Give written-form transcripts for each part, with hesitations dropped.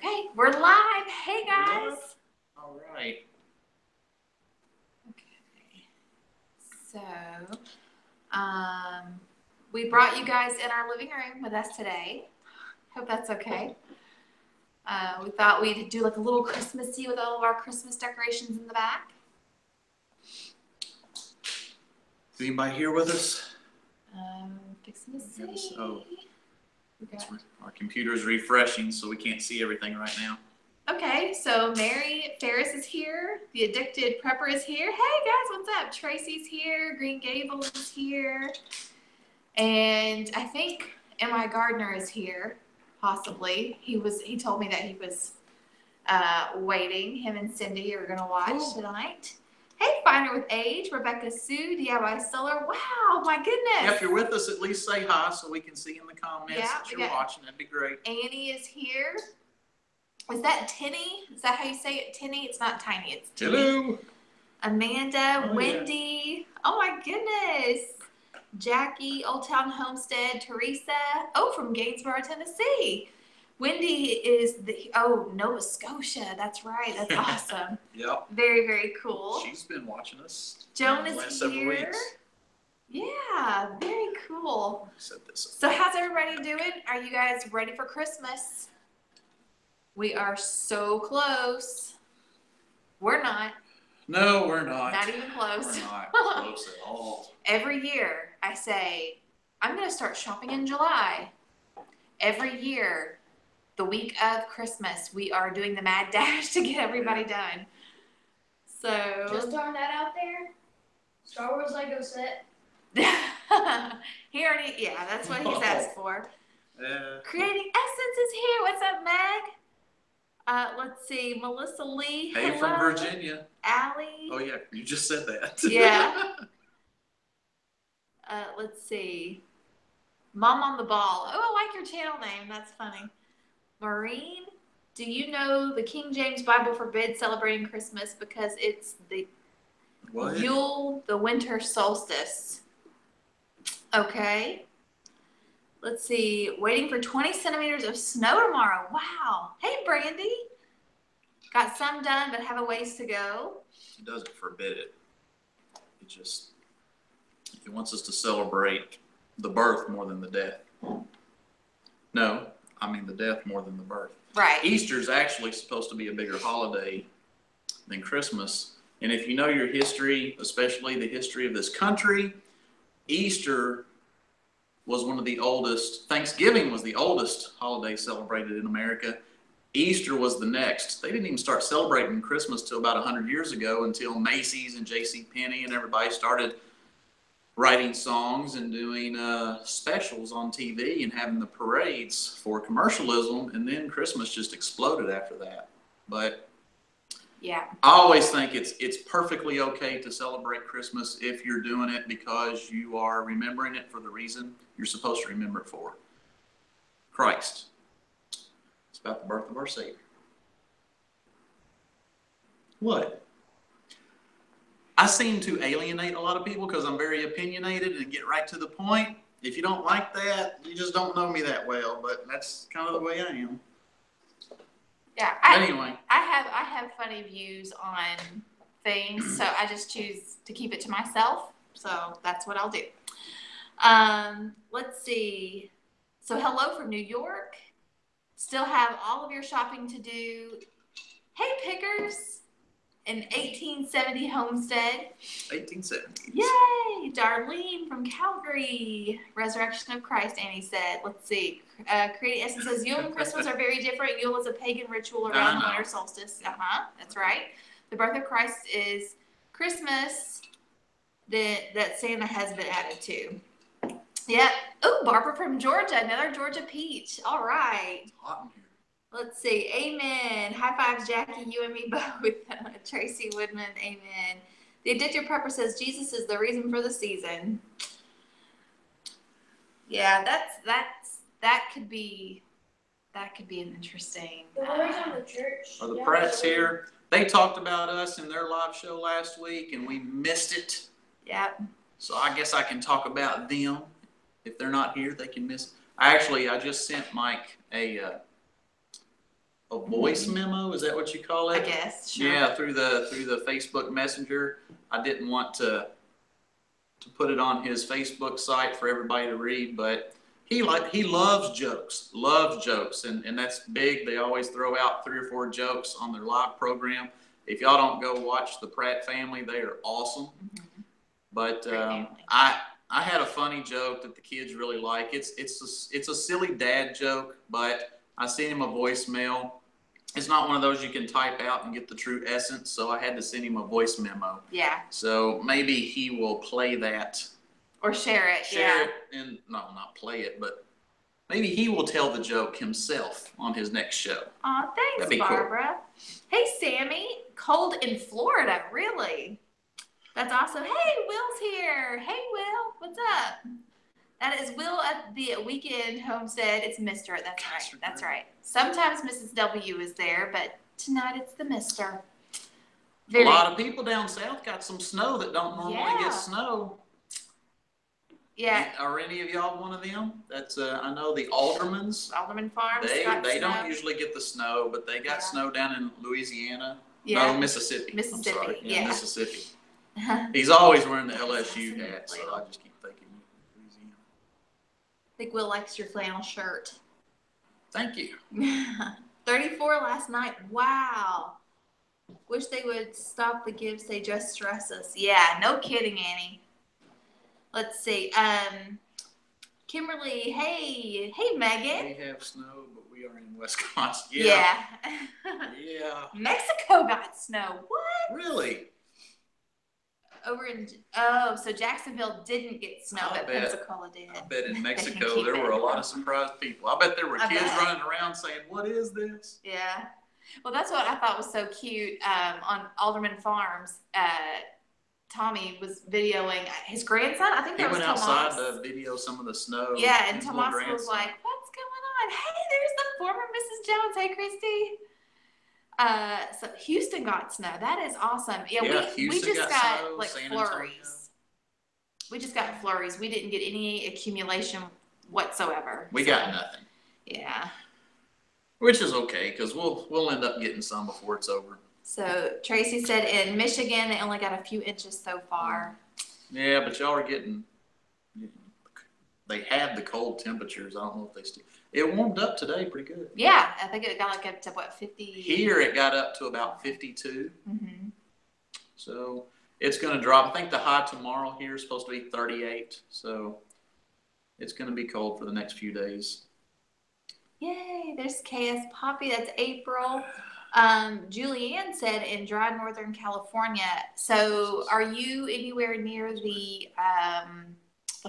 Okay, we're live. Hey guys. All right. Okay. So, we brought you guys in our living room with us today. Hope that's okay. We thought we'd do like a little Christmassy with all of our Christmas decorations in the back. Is anybody here with us? Fixing to see. Oh, our computer's refreshing, so we can't see everything right now. Okay, so Mary Ferris is here. The Addicted Prepper is here. Hey guys, what's up? Tracy's here. Green Gables is here. And I think M.I. Gardner is here, possibly. He told me that he was waiting. Him and Cindy are gonna watch tonight. Hey, Finder with Age, Rebecca Sue, DIY Solar. Wow, my goodness. Yeah, if you're with us, at least say hi so we can see in the comments that you're watching. That'd be great. Annie is here. Is that Tinny? Is that how you say it? Tinny? It's not Tiny. It's Tinny. Hello. Amanda, Wendy. Yeah. Oh my goodness. Jackie, Old Town Homestead, Teresa. Oh, from Gainesboro, Tennessee. Wendy is Nova Scotia. That's right. That's awesome. Yep. Very, very cool. She's been watching us. Joan is here. Several weeks. Yeah, very cool. Set this up. So how's everybody doing? Are you guys ready for Christmas? We are so close. We're not. No, we're not. Not even close. We're not close at all. Every year I say, I'm going to start shopping in July. Every year, the week of Christmas, we are doing the mad dash to get everybody done. So. Just throwing that out there. Star Wars Lego set. He already, yeah, that's what he's asked for. Creating Essence is here. What's up, Meg? Let's see, Melissa Lee. Hey, from Virginia. Allie. Oh, yeah, you just said that. Yeah. Let's see. Mom on the Ball. Oh, I like your channel name. That's funny. Maureen, do you know the King James Bible forbids celebrating Christmas because it's the Yule, the winter solstice? Okay. Let's see. Waiting for 20 centimeters of snow tomorrow. Wow. Hey, Brandy. Got some done, but have a ways to go. It doesn't forbid it. It wants us to celebrate the birth more than the death. No, I mean the death more than the birth. Right. Easter's actually supposed to be a bigger holiday than Christmas. And if you know your history, especially the history of this country, Easter was one of the oldest. Thanksgiving was the oldest holiday celebrated in America. Easter was the next. They didn't even start celebrating Christmas till about 100 years ago, until Macy's and J.C. Penney and everybody started writing songs and doing specials on TV and having the parades for commercialism, and then Christmas just exploded after that. But yeah, I always think it's perfectly okay to celebrate Christmas if you're doing it because you are remembering it for the reason you're supposed to remember it for. Christ. It's about the birth of our Savior. What? I seem to alienate a lot of people because I'm very opinionated and get right to the point. If you don't like that, you just don't know me that well, but that's kind of the way I am. Yeah. Anyway. I have funny views on things, so I just choose to keep it to myself. So that's what I'll do. Let's see. So hello from New York. Still have all of your shopping to do. Hey, Pickers. An 1870 homestead. 1870. Yay! Darlene from Calgary. Resurrection of Christ, Annie said. Let's see. Creating Essence says, Yule and Christmas are very different. Yule is a pagan ritual around the winter solstice. That's right. The birth of Christ is Christmas that Santa has been added to. Yep. Oh, Barbara from Georgia. Another Georgia peach. All right. It's hot in here. Let's see. Amen. High fives, Jackie, you and me both. Tracy Woodman. Amen. The Addicted Prepper says Jesus is the reason for the season. Yeah, that could be an interesting. The words on the church. Are the Pratts here? They talked about us in their live show last week, and we missed it. Yep. So I guess I can talk about them. If they're not here, they can miss. I just sent Mike a a voice memo. Is that what you call it? I guess. Sure. Yeah, through the Facebook Messenger. I didn't want to put it on his Facebook site for everybody to read, but he loves jokes, and that's big. They always throw out 3 or 4 jokes on their live program. If y'all don't go watch the Pratt family, they are awesome. Mm-hmm. But I had a funny joke that the kids really like. It's a silly dad joke, but I sent him a voicemail. It's not one of those you can type out and get the true essence, so I had to send him a voice memo. Yeah. So maybe he will play that. Or share it. Share it, and no, not play it, but maybe he will tell the joke himself on his next show. Aw, thanks, Barbara. Cool. Hey, Sammy. Cold in Florida, really? That's awesome. Hey, Will's here. Hey, Will. What's up? That is Will at the weekend homestead. It's Mr. That's right. That's right. Sometimes Mrs. W is there, but tonight it's the Mr. A lot of people down south got some snow that don't normally get snow. Yeah. Are any of y'all one of them? That's I know the Aldermans. Alderman Farms. They don't usually get the snow, but they got snow down in Louisiana. Yeah. No, Mississippi. I'm sorry. Yeah, Mississippi. He's always wearing the LSU hat, so I just keep thinking Louisiana. I think Will likes your flannel shirt. Thank you. 34 last night. Wow. Wish they would stop the gifts. They just stress us. Yeah, no kidding, Annie. Let's see. Kimberly, hey, Megan. We have snow, but we are in Wisconsin. Yeah. Yeah. Mexico got snow. What? Really? So Jacksonville didn't get snow, but Pensacola did. I bet in Mexico there were a lot of surprised people. I bet there were kids running around saying, "What is this?" Yeah. Well, that's what I thought was so cute. On Alderman Farms, Tommy was videoing his grandson. I think that was Tomas. He went outside to video some of the snow. Yeah, and Tomas was like, "What's going on? Hey, there's the former Mrs. Jones. Hey, Christy." So Houston got snow. That is awesome. Yeah, we just got snow, like flurries. We just got flurries. We didn't get any accumulation whatsoever. We got nothing. Yeah. Which is okay, because we'll end up getting some before it's over. So Tracy said in Michigan they only got a few inches so far. Yeah, but y'all are getting. They had the cold temperatures. I don't know if they still. It warmed up today pretty good. Yeah, I think it got like up to what, 50? Here it got up to about 52. Mm-hmm. So it's going to drop. I think the high tomorrow here is supposed to be 38. So it's going to be cold for the next few days. Yay, there's KS Poppy. That's April. Julianne said in dry Northern California. So are you anywhere near the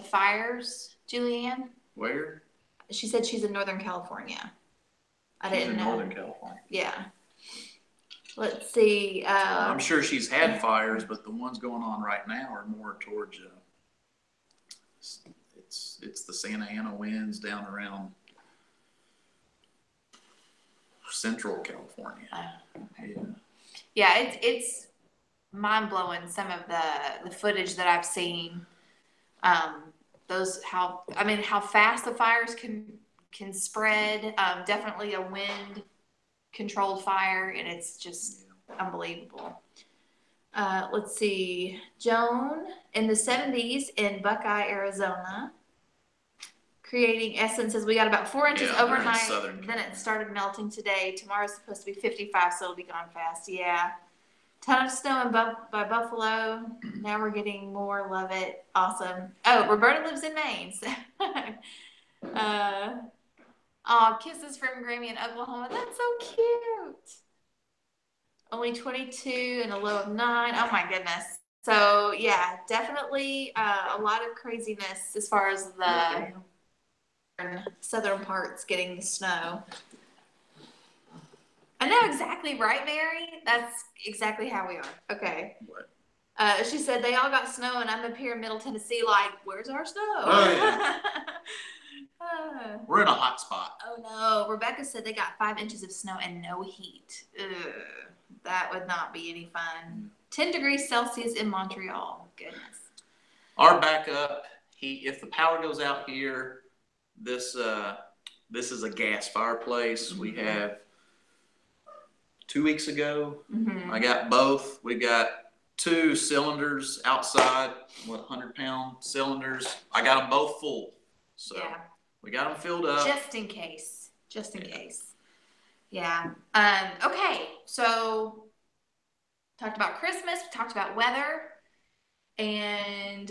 fires, Julianne? Where? She said she's in Northern California. I didn't know. Northern California. Yeah. Let's see. I'm sure she's had fires, but the ones going on right now are more towards. It's the Santa Ana winds down around Central California. Okay. Yeah, it's mind blowing. Some of the footage that I've seen. How fast the fires can spread. Definitely a wind controlled fire, and it's just unbelievable. Let's see. Joan in the 70s in Buckeye, Arizona, creating essences. We got about 4 inches overnight. Then it started melting today. Tomorrow's supposed to be 55, so it'll be gone fast. Yeah. Ton of snow by Buffalo. Now we're getting more. Love it. Awesome. Oh, Roberta lives in Maine. So kisses from Grammy in Oklahoma. That's so cute. Only 22 and a low of 9. Oh my goodness. So yeah, definitely a lot of craziness as far as the southern parts getting the snow. I know exactly right, Mary. That's exactly how we are. Okay. What? She said they all got snow, and I'm up here in Middle Tennessee like, where's our snow? Oh, yeah. We're in a hot spot. Oh, no. Rebecca said they got 5 inches of snow and no heat. Ugh, that would not be any fun. 10 degrees Celsius in Montreal. Goodness. Our backup heat, if the power goes out here, this is a gas fireplace. Mm-hmm. We have 2 weeks ago. Mm-hmm. I got both. We got 2 cylinders outside, 100-pound cylinders. I got them both full. So Yeah. we got them filled up. Just in case. Just in case. Yeah. Okay. So talked about Christmas. We talked about weather. And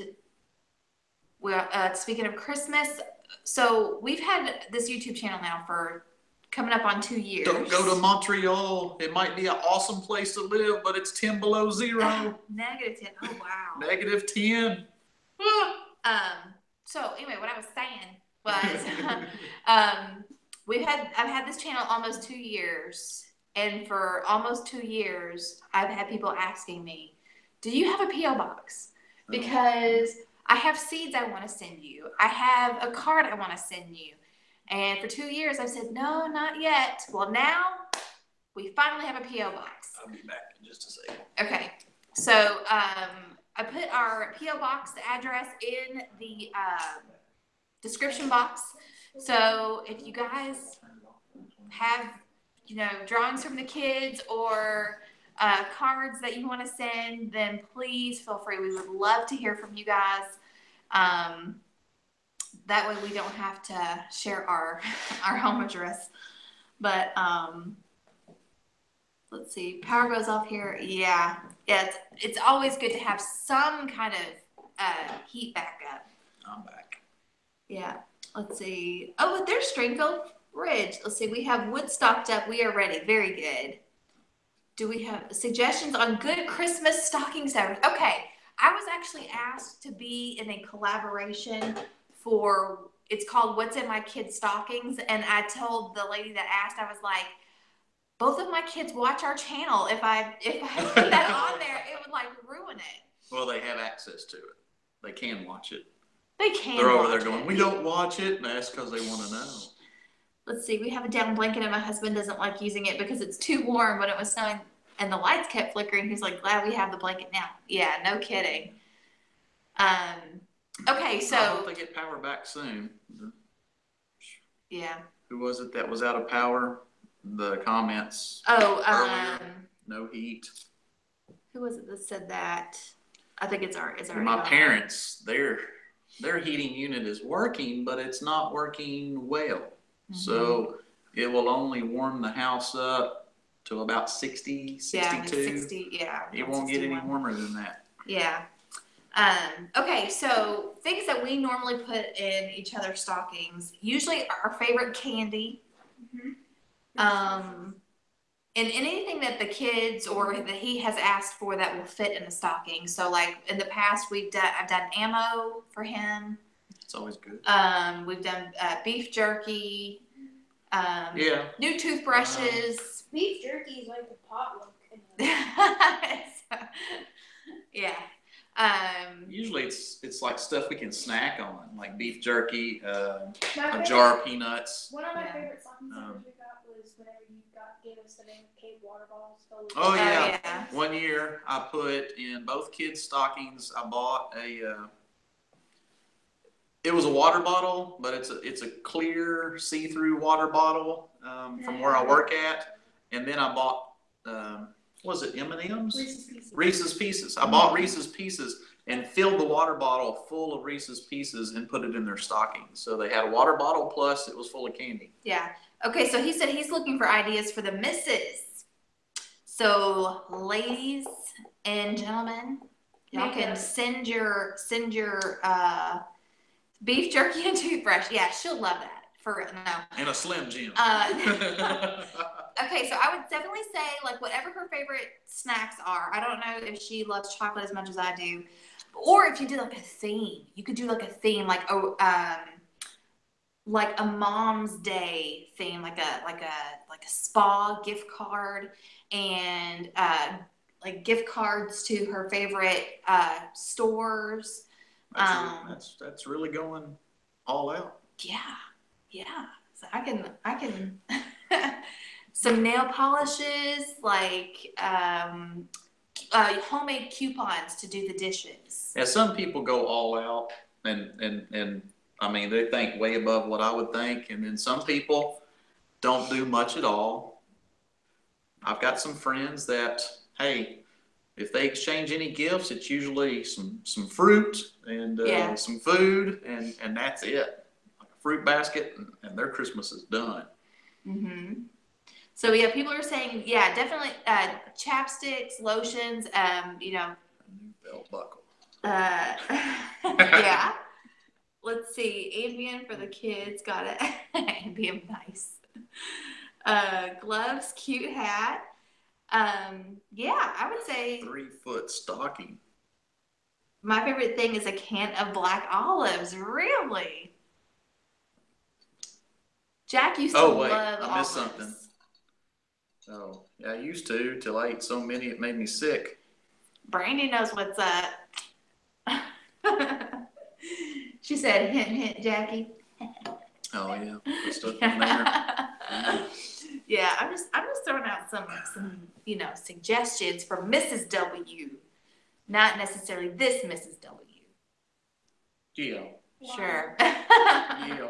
we're speaking of Christmas. So we've had this YouTube channel now for coming up on 2 years. Don't go to Montreal. It might be an awesome place to live, but it's 10 below zero. -10. Oh wow. -10. So anyway, what I was saying was, I've had this channel almost 2 years, and for almost 2 years, I've had people asking me, "Do you have a PO box?" Because I have seeds I want to send you. I have a card I want to send you. And for 2 years, I've said, no, not yet. Well, now we finally have a P.O. box. I'll be back in just a second. Okay. So I put our P.O. box, the address, in the description box. So if you guys have, drawings from the kids or cards that you want to send, then please feel free. We would love to hear from you guys. That way we don't have to share our home address. But let's see, power goes off here. Yeah, it's always good to have some kind of heat backup. I'm back. Yeah, let's see. Oh, but there's Stringfield Ridge. Let's see, we have wood stocked up. We are ready. Very good. Do we have suggestions on good Christmas stocking stuffers? Okay, I was actually asked to be in a collaboration for, it's called What's in My Kids' Stockings, and I told the lady that asked, I was like, both of my kids watch our channel. If I put that on there, it would like ruin it. Well, they have access to it. They can watch it. They can. They're over there going, we don't watch it, and that's because they want to know. Let's see, we have a down blanket, and my husband doesn't like using it because it's too warm when it was snowing, and the lights kept flickering. He's like, glad we have the blanket now. Yeah, no kidding. Okay, so I hope they get power back soon. Yeah. Who was it that was out of power? The comments. Oh, earlier. No heat. Who was it that said that? I think it's our my parents, their heating unit is working, but it's not working well. Mm-hmm. So it will only warm the house up to about 60, 62. Yeah, 60, yeah. It won't 61. Get any warmer than that. Yeah. Okay, so things that we normally put in each other's stockings, usually our favorite candy. Mm-hmm. And anything that the kids or that he has asked for that will fit in the stocking. So like in the past, I've done ammo for him. It's always good. We've done beef jerky. Yeah. New toothbrushes. Beef jerky is like a potluck. Yeah. Usually it's like stuff we can snack on, like beef jerky, a jar of peanuts. One of my favorite stockings we got was whenever you gave us the name of cave water bottles. Oh yeah. One year I put in both kids' stockings. I bought it was a water bottle, but it's a clear see-through water bottle from where I work at, and then I bought. Was it M&M's? Reese's Pieces. I bought Reese's Pieces and filled the water bottle full of Reese's Pieces and put it in their stockings. So they had a water bottle plus it was full of candy. Yeah. Okay, so he said he's looking for ideas for the misses. So ladies and gentlemen, y'all can send your beef jerky and toothbrush. Yeah, she'll love that. For no. And a Slim Jim. Okay, so I would definitely say like whatever her favorite snacks are. I don't know if she loves chocolate as much as I do, or if you did like a theme. You could do like a theme, like a Mom's Day theme, like a spa gift card, and like gift cards to her favorite stores. That's really going all out. Yeah. So I can some nail polishes, like homemade coupons to do the dishes. Yeah, some people go all out and I mean they think way above what I would think, and then some people don't do much at all. I've got some friends that, hey, if they exchange any gifts, it's usually some fruit and Yeah. some food, and that's it. Like a fruit basket, and their Christmas is done. Mm-hmm. So yeah, people are saying, yeah, definitely chapsticks, lotions, you know. A new belt buckle. Yeah. Let's see, Ambien for the kids, got it. Ambien, nice. Gloves, cute hat. Yeah, I would say 3-foot stocking. my favorite thing is a can of black olives. Really? Jack used to Wait, love I missed olives. something. Oh, yeah, I used to till I ate so many it made me sick. Brandy knows what's up. She said, hint, hint, Jackie. Oh yeah, put stuff in there. Yeah, I'm just throwing out some suggestions for Mrs. W. Not necessarily this Mrs. W. Yeah. Sure. Yeah.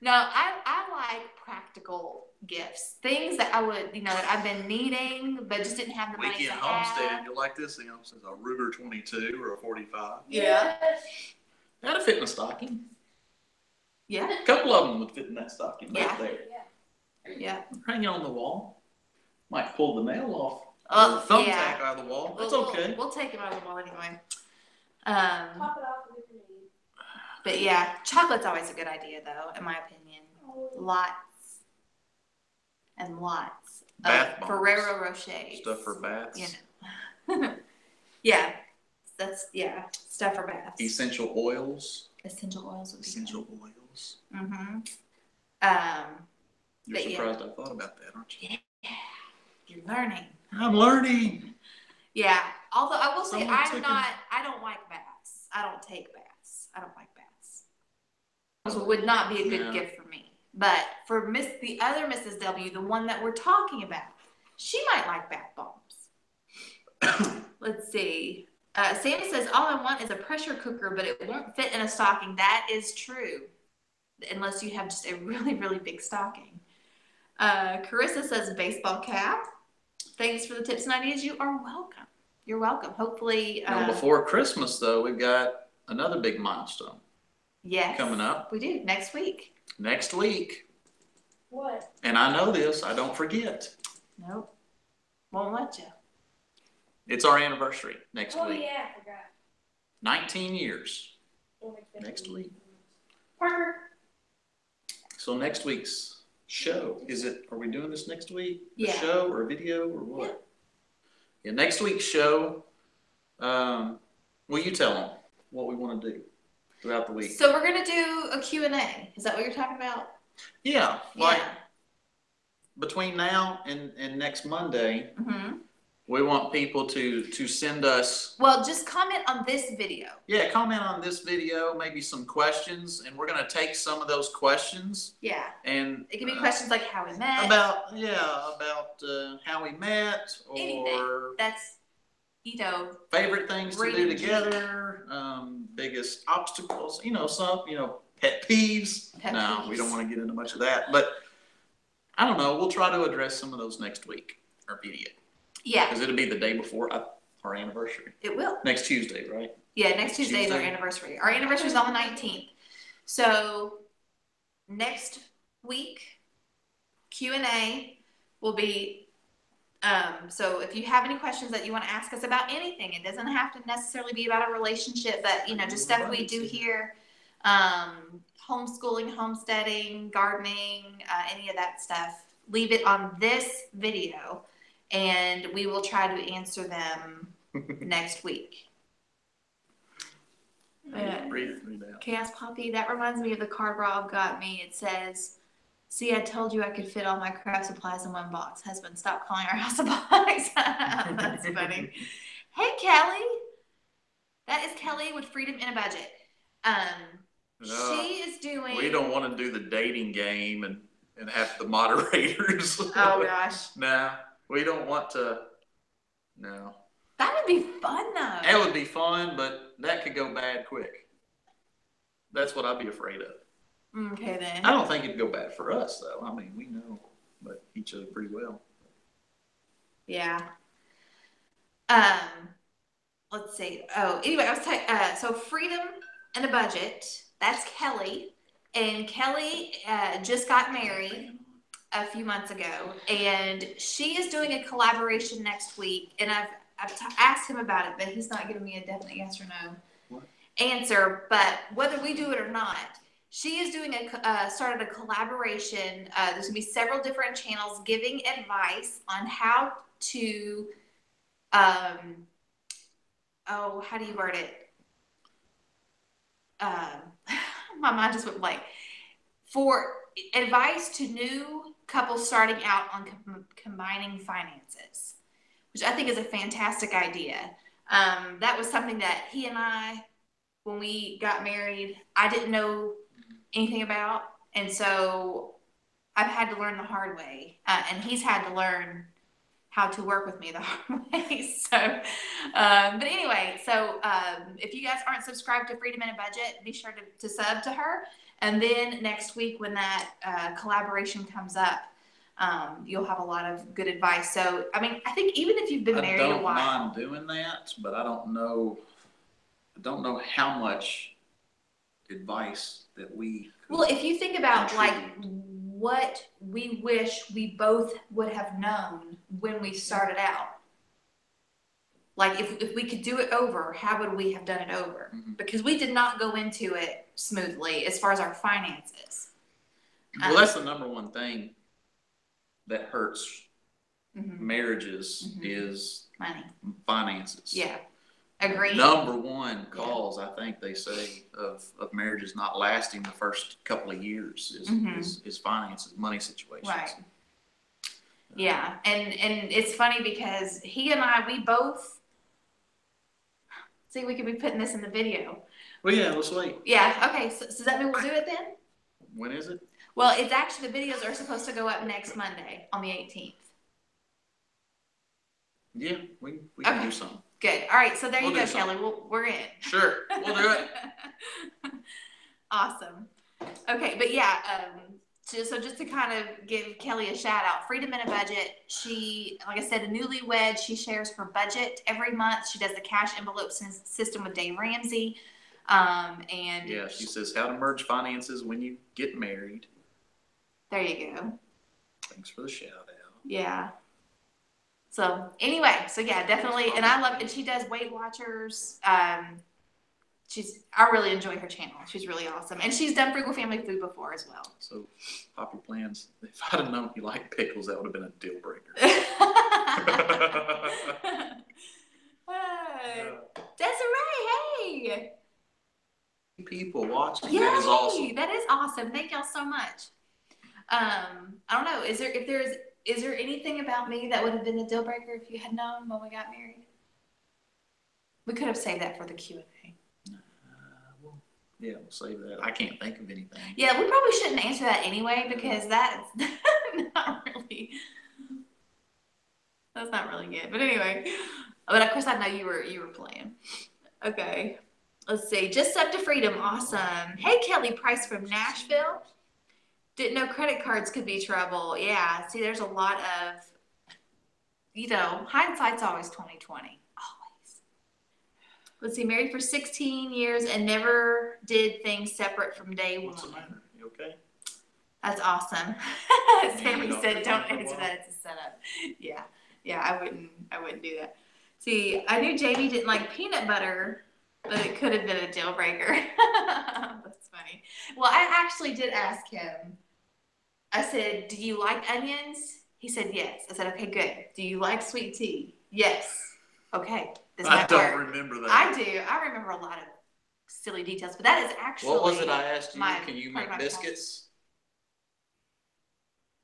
No, I like practical gifts. Things that I would, that I've been needing, but just didn't have the money to Weekend have. homesteading, you like this thing? It says a Ruger 22 or a 45. Yeah. That'd fit in a stocking. Yeah. A couple of them would fit in that stocking right Yeah. there. Yeah. Hang it on the wall. Might pull the nail off. Oh, Or the thumbtack yeah. out of the wall. That's We'll okay. We'll take him out of the wall anyway. Pop it off with your name. But yeah, chocolate's always a good idea, though, in my opinion. Lots and lots Bath of bombs. Ferrero Rocher. Stuff for baths. Yeah, stuff for baths. Essential oils. Essential oils would be Essential oils. good. Mm-hmm. You're surprised I thought about that, aren't you? Yeah, you're learning. I'm learning. Yeah, although I will say I don't like baths. I don't take baths. I don't like baths. So it would not be a good gift for me. But for the other Mrs. W, the one that we're talking about, she might like bath bombs. Let's see. Sandy says, all I want is a pressure cooker, but it won't fit in a stocking. That is true. Unless you have just a really, really big stocking. Carissa says, baseball cap. Thanks for the tips and ideas. You are welcome. You're welcome. Hopefully. Now, before Christmas, though, we've got another big milestone. Yes. Coming up. We do. Next week. Next week. What? And I know this. I don't forget. Nope. Won't let you. It's our anniversary next week. Oh, yeah, I forgot. 19 years. Next week. Parker. So next week's show, are we doing this next week? Yeah. A show or a video or what? Yeah, next week's show, will you tell them what we want to do throughout the week? So we're going to do a Q&A. Is that what you're talking about? Yeah. Between now and next Monday, we want people to send us. Well, just comment on this video. Yeah, comment on this video, maybe some questions, and we're going to take some of those questions. Yeah. And it can be questions like how we met. About how we met, or anything. That's, favorite things to do together, biggest obstacles, pet peeves. We don't want to get into much of that, but I don't know. We'll try to address some of those next week, our video. Yeah. Because it'll be the day before our anniversary. It will. Next Tuesday, right? Yeah, next Tuesday is our anniversary. Our anniversary is on the 19th. So next week, Q&A will be, so if you have any questions that you want to ask us about anything, it doesn't have to necessarily be about a relationship, but, just stuff we do here, homeschooling, homesteading, gardening, any of that stuff, leave it on this video. And we will try to answer them next week. Chaos Poppy, that reminds me of the card Rob got me. It says, see, I told you I could fit all my craft supplies in one box. Husband, stop calling our house a box. That's funny. Hey, Kelly. That is Kelly with Freedom in a Budget. She is doing. We don't want to do the dating game and have the moderators. Oh, gosh. Nah. We don't want to, no. That would be fun, though. That would be fun, but that could go bad quick. That's what I'd be afraid of. Okay, then. I don't think it'd go bad for us, though. I mean, we know each other pretty well. Yeah. Let's see. Oh, anyway, I was so freedom and a budget. That's Kelly, and Kelly just got married a few months ago, and she is doing a collaboration next week. And I've asked him about it, but he's not giving me a definite yes or no answer. But whether we do it or not, she is doing started a collaboration. There's gonna be several different channels giving advice on how to how do you word it? My mind just went blank. For advice to new couples starting out on combining finances, which I think is a fantastic idea. That was something that he and I, when we got married, I didn't know anything about. And so I've had to learn the hard way. And he's had to learn how to work with me the hard way. So, but anyway, so if you guys aren't subscribed to Freedom in a Budget, be sure to sub to her. And then next week, when that collaboration comes up, you'll have a lot of good advice. So, I mean, I think even if you've been married a while, I don't mind doing that, but I don't know how much advice that we. Well, if you think about like what we wish we both would have known when we started out. Like if we could do it over, how would we have done it over? Mm-hmm. Because we did not go into it smoothly as far as our finances. Well, that's the number one thing that hurts marriages is money, finances. Yeah, agree. Number one cause, I think they say, of marriages not lasting the first couple of years is finances, money situations. Right. Yeah, and it's funny because he and I, we both. See, we could be putting this in the video. Well, yeah, let's wait. Yeah, okay. So does that mean we'll do it then? When is it? Well, it's actually, the videos are supposed to go up next Monday on the 18th. Yeah, we can do something. Good. All right, so there you go, Kelly. We're in. Sure, we'll do it. Awesome. Okay, but yeah, so just to kind of give Kelly a shout out, Freedom in a Budget. She, like I said, a newlywed. She shares her budget every month. She does the cash envelope system with Dave Ramsey. And yeah, she says how to merge finances when you get married. There you go. Thanks for the shout out. Yeah. So anyway, so yeah, definitely, and I love, and she does Weight Watchers. I really enjoy her channel. She's really awesome. And she's done Frugal Family Food before as well. So, Pop Your Plans, if I'd have known you like pickles, that would have been a deal breaker. Desiree, hey! People watching. Yay, that is awesome. That is awesome. Thank y'all so much. I don't know. Is there anything about me that would have been a deal breaker if you had known when we got married? We could have saved that for the Q&A. Yeah, we'll save that. I can't think of anything. Yeah, we probably shouldn't answer that anyway because that's not really good. But anyway, but of course I know you were playing. Okay, let's see. Just Up to Freedom, awesome. Hey, Kelly Price from Nashville. Didn't know credit cards could be trouble. Yeah, see, there's a lot of, hindsight's always 20/20. Let's see, married for 16 years and never did things separate from day one. What's the matter? You okay? That's awesome. Sammy said, "Don't answer that. It's a setup." Yeah, I wouldn't do that. See, I knew Jamie didn't like peanut butter, but it could have been a deal breaker. That's funny. Well, I actually did ask him. I said, "Do you like onions?" He said, "Yes." I said, "Okay, good. Do you like sweet tea?" "Yes." "Okay." I don't remember that. I do. I remember a lot of silly details, but that is actually. What was it I asked you? Can you make biscuits?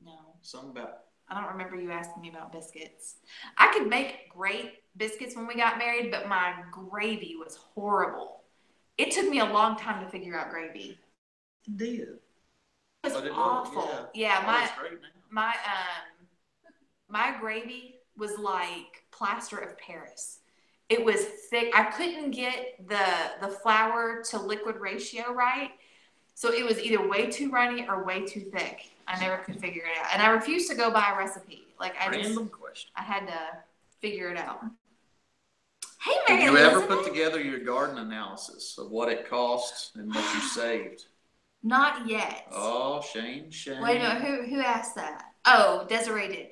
No. Something about. I don't remember you asking me about biscuits. I could make great biscuits when we got married, but my gravy was horrible. It took me a long time to figure out gravy. It did. It was awful. Yeah, my gravy was like plaster of Paris. It was thick. I couldn't get the flour to liquid ratio right. So it was either way too runny or way too thick. I never could figure it out. And I refused to go buy recipes. Like Random question. I had to figure it out. Hey, Did Mary you ever Elizabeth. put together your garden analysis of what it cost and what you saved? Not yet. Oh, shame. Wait a minute, who asked that? Oh, Desiree did.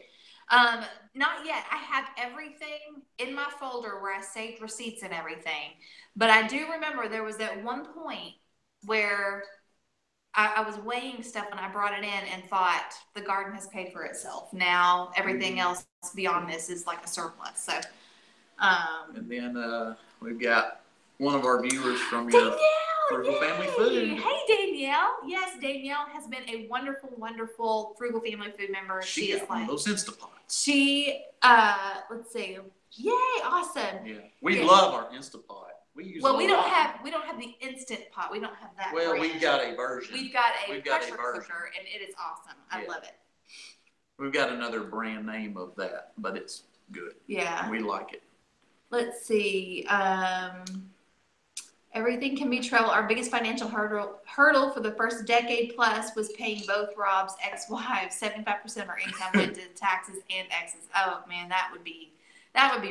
Not yet. I have everything in my folder where I saved receipts and everything. But I do remember there was that one point where I was weighing stuff when I brought it in and thought the garden has paid for itself. Now everything else beyond this is like a surplus. So, and then we've got one of our viewers from your Danielle, Frugal Family Food. Hey, Danielle. Yes, Danielle has been a wonderful, wonderful Frugal Family Food member. She got one of those Instapots. She, let's see. Yay, awesome. Yeah, we love our Instapot. We don't have the instant pot. We don't have that. Well, brand. we've got a version. We've got a pressure cooker, and it is awesome. I love it. We've got another brand name of that, but it's good. Yeah, we like it. Let's see. Everything can be travel. Our biggest financial hurdle for the first decade plus was paying both Rob's ex-wives. 75% of our income went to taxes and exes. Oh man, that would be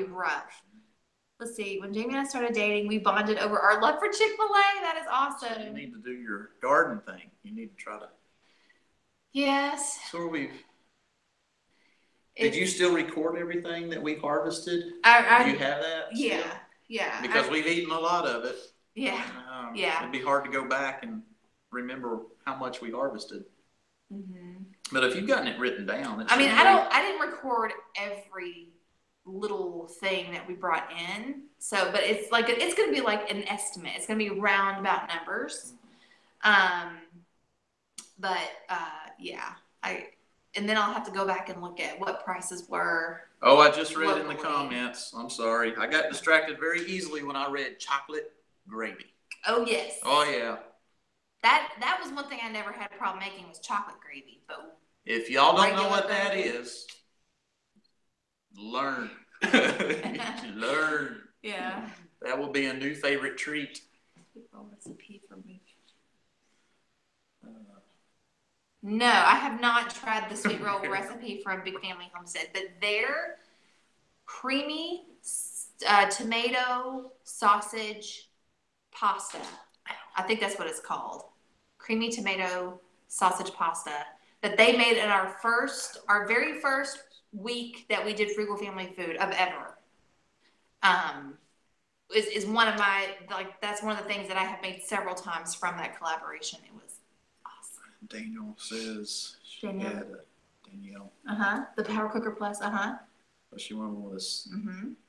rough. Let's see. When Jamie and I started dating, we bonded over our love for Chick-fil-A. That is awesome. So you need to do your garden thing. You need to try to. Yes. So did you still record everything that we harvested? Do you have that? Yeah. Still? Yeah. Because we've eaten a lot of it. Yeah. It'd be hard to go back and remember how much we harvested. Mm-hmm. But if you've gotten it written down, I didn't record every little thing that we brought in. So, but it's going to be like an estimate. It's going to be roundabout numbers. And then I'll have to go back and look at what prices were. Oh, I just read in the comments. I'm sorry. I got distracted very easily when I read chocolate gravy. Oh, yes. Oh, yeah. That was one thing I never had a problem making was chocolate gravy. But if y'all don't know what that is, learn. Learn. Yeah. That will be a new favorite treat. Recipe for me. No, I have not tried the sweet roll recipe from Big Family Homestead, but their creamy tomato sausage pasta, I think that's what it's called, creamy tomato sausage pasta that they made in our very first week that we did Frugal Family Food of ever. Is one of my, that's one of the things that I have made several times from that collaboration. It was awesome. Daniel says Danielle. Danielle. The Power Cooker Plus. She went with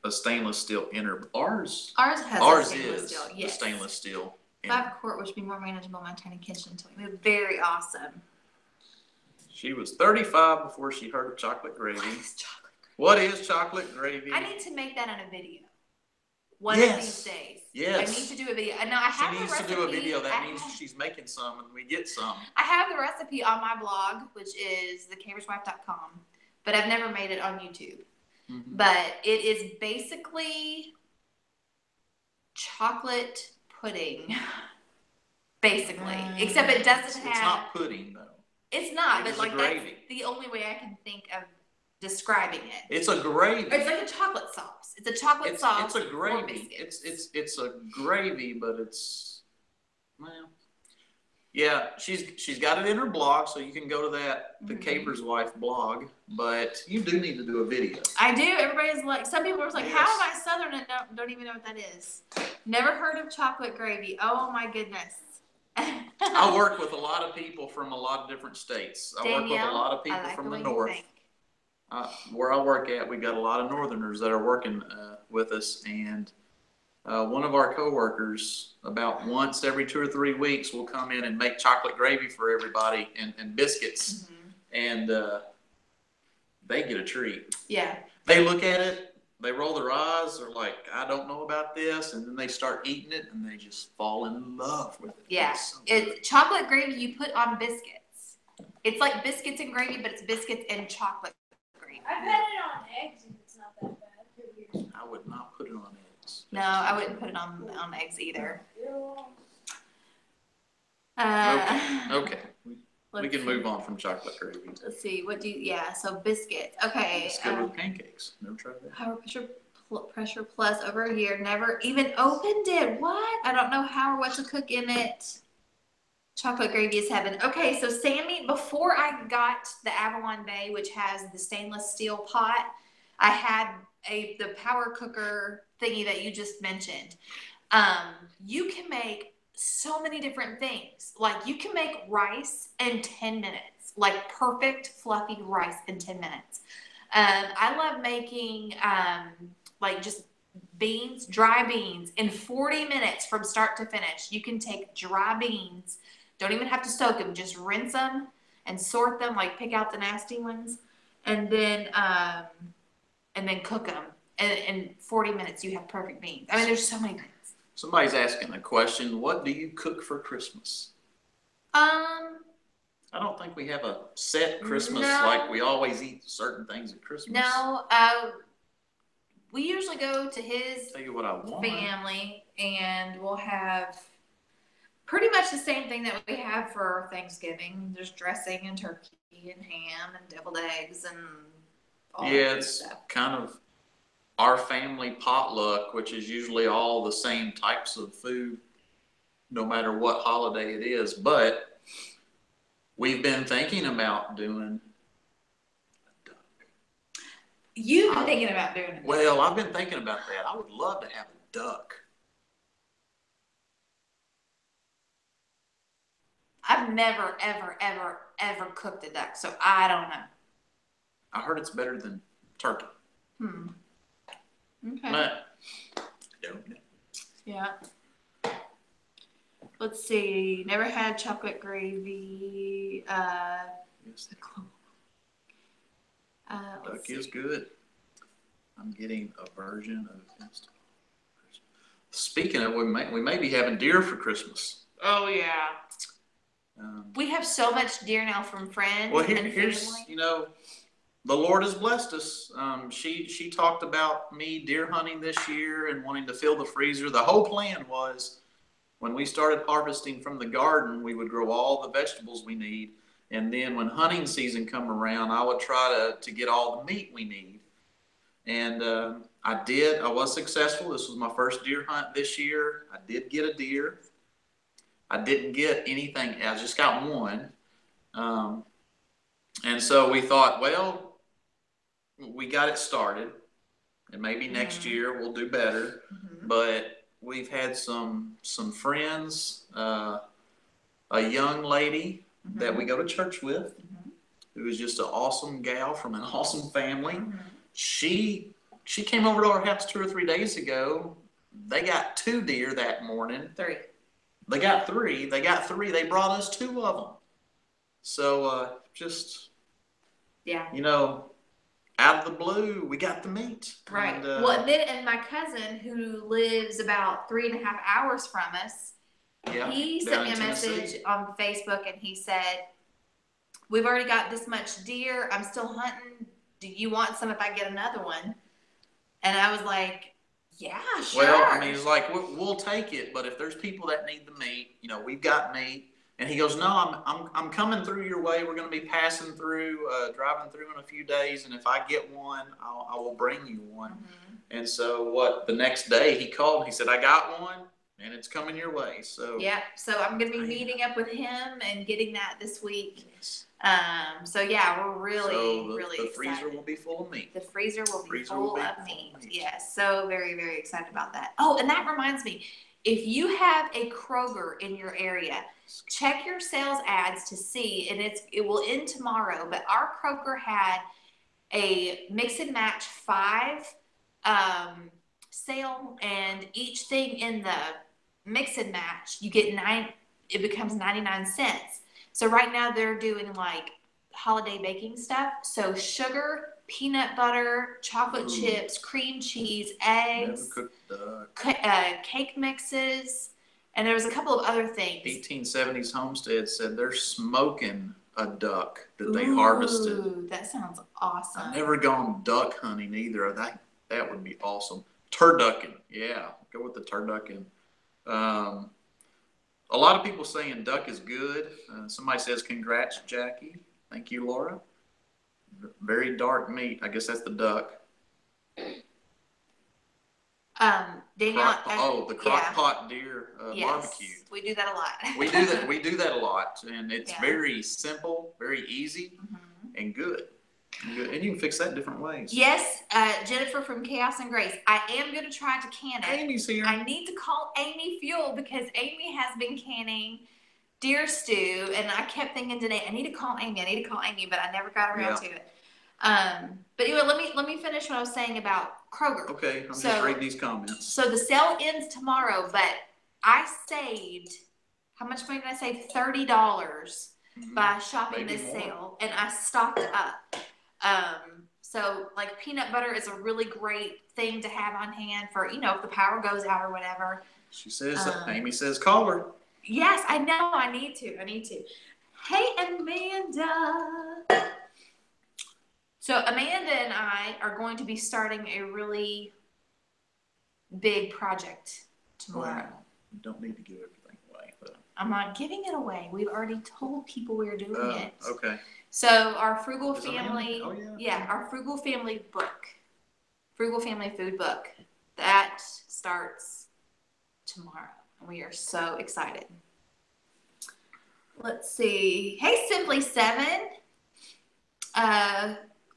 a stainless steel inner. Ours has stainless steel. Yes. The stainless steel. 5-quart, which would be more manageable in my tiny kitchen. Very awesome. She was 35 before she heard of chocolate gravy. What is chocolate gravy? I need to make that in a video. One of these days. Yes. I need to do a video. No, I have the recipe. She needs to do a video. That means she's making some and we get some. I have the recipe on my blog, which is thecaverswife.com, but I've never made it on YouTube. Mm-hmm. But it is basically chocolate pudding. Basically. Except it doesn't have... It's not pudding, though. It's not, but that's the only way I can think of describing it. It's a gravy. It's like a chocolate sauce. It's a chocolate sauce. It's a gravy. It's a gravy, but it's she's got it in her blog, so you can go to that the Caper's Wife blog. But you do need to do a video. I do. Everybody's like, some people are like, how am I Southern and don't even know what that is? Never heard of chocolate gravy. Oh my goodness. I work with a lot of people from a lot of different states. I work with a lot of people from the north. Where I work at, we got a lot of Northerners that are working with us, and one of our coworkers, about once every 2 or 3 weeks, will come in and make chocolate gravy for everybody and biscuits, and they get a treat. Yeah. They look at it, they roll their eyes, they're like, I don't know about this, and then they start eating it, and they just fall in love with it. Yeah, it's chocolate gravy you put on biscuits. It's like biscuits and gravy, but it's biscuits and chocolate. I've had it on eggs and it's not that bad. I would not put it on eggs. No, I wouldn't put it on eggs either. Okay. We can move on from chocolate gravy. Let's see. What do you? Yeah. So biscuits. Okay. It's good with pancakes. Never tried that. Power pressure plus over a year. Never even opened it. What? I don't know how or what to cook in it. Chocolate gravy is heaven. Okay, so Sammy, before I got the Avalon Bay, which has the stainless steel pot, I had the power cooker thingy that you just mentioned. You can make so many different things. Like you can make rice in 10 minutes, like perfect fluffy rice in 10 minutes. I love making like just beans, dry beans in 40 minutes from start to finish. You can take dry beans, don't even have to soak them, just rinse them and sort them, like pick out the nasty ones, and then cook them. And in 40 minutes, you have perfect beans. I mean, there's so many things. Somebody's asking a question. What do you cook for Christmas? I don't think we have a set Christmas, like we always eat certain things at Christmas. No, we usually go to his Tell you what I want. family, and we'll have pretty much the same thing that we have for Thanksgiving. There's dressing and turkey and ham and deviled eggs and all that stuff. Yeah, it's kind of our family potluck, which is usually all the same types of food, no matter what holiday it is. But we've been thinking about doing a duck. You've been thinking about doing it. Well, I've been thinking about that. I would love to have a duck. I've never, ever, ever, ever cooked a duck, so I don't know. I heard it's better than turkey. Okay. But I don't know. Yeah. Let's see. Never had chocolate gravy. Yes. Duck is good. I'm getting a version of this. Speaking of, we may be having deer for Christmas. Oh yeah. We have so much deer now from friends. Well, and here's family. You know, the Lord has blessed us. She talked about me deer hunting this year and wanting to fill the freezer. The whole plan was when we started harvesting from the garden, we would grow all the vegetables we need, and then when hunting season come around, I would try to get all the meat we need. And I did. I was successful. This was my first deer hunt this year. I did get a deer. I didn't get anything. I just got one. And so we thought, well, we got it started, and maybe next year we'll do better. But we've had some friends, a young lady that we go to church with, who is just an awesome gal from an awesome family. She came over to our house 2 or 3 days ago. They got 2 deer that morning. 3. They got 3. They brought us 2 of them. So just, out of the blue, we got the meat. Right. And, and my cousin, who lives about 3.5 hours from us, he sent me a message on Facebook, and he said, "We've already got this much deer. I'm still hunting. Do you want some if I get another one?" And I was like, "Yeah, sure." Well, I mean, it's like we'll take it, but if there's people that need the meat, we've got meat. And he goes, "No, I'm coming through your way. We're going to be passing through, driving through in a few days. And if I get one, I will bring you one." And so the next day he called and he said, "I got one and it's coming your way." So so I'm going to be meeting up with him and getting that this week. Yes. We're really the excited. freezer will be full of meat. The freezer will be full of meat. Yes, so very, very excited about that. Oh, and that reminds me, if you have a Kroger in your area, check your sales ads to see, and it will end tomorrow, but our Kroger had a mix and match 5 sale, and each thing in the mix and match, you get it becomes 99 cents. So right now they're doing like holiday baking stuff. So sugar, peanut butter, chocolate chips, cream cheese, eggs, Never cooked duck. Cake mixes, and there was a couple of other things. 1870s Homestead said they're smoking a duck that they harvested. Ooh, that sounds awesome. I've never gone duck hunting either. That would be awesome. Turducken, yeah, go with the turducken. A lot of people saying duck is good. Somebody says, congrats, Jackie. Thank you, Laura. Very dark meat. I guess that's the duck. Danielle. The crock pot deer barbecue. We do that a lot. We do that a lot, and it's very simple, very easy, and good. And you can fix that different ways. Yes, Jennifer from Chaos and Grace. I am going to try to can it. Amy's here. I need to call Amy Fuel because Amy has been canning deer stew, and I kept thinking today, I need to call Amy, but I never got around to it. But anyway, let me finish what I was saying about Kroger. Okay, I'm just reading these comments. So the sale ends tomorrow, but I saved, how much money did I save? $30 by shopping this sale, and I stocked up. So like peanut butter is a really great thing to have on hand for, if the power goes out or whatever. She says, Amy says, call her. Yes, I know. I need to. Hey, Amanda. So Amanda and I are going to be starting a really big project tomorrow. Well, you don't need to give everything away, but I'm not giving it away. We've already told people we're doing it. Okay. So our Frugal Family, our Frugal Family book, Frugal Family food book, that starts tomorrow. And we are so excited. Let's see. Hey, Simply 7.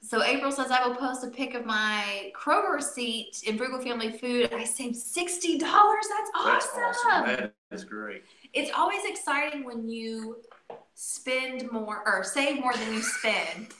So April says, I will post a pic of my Kroger receipt in Frugal Family Food. I saved $60. That's awesome. That's awesome. That is great. It's always exciting when you spend more or save more than you spend.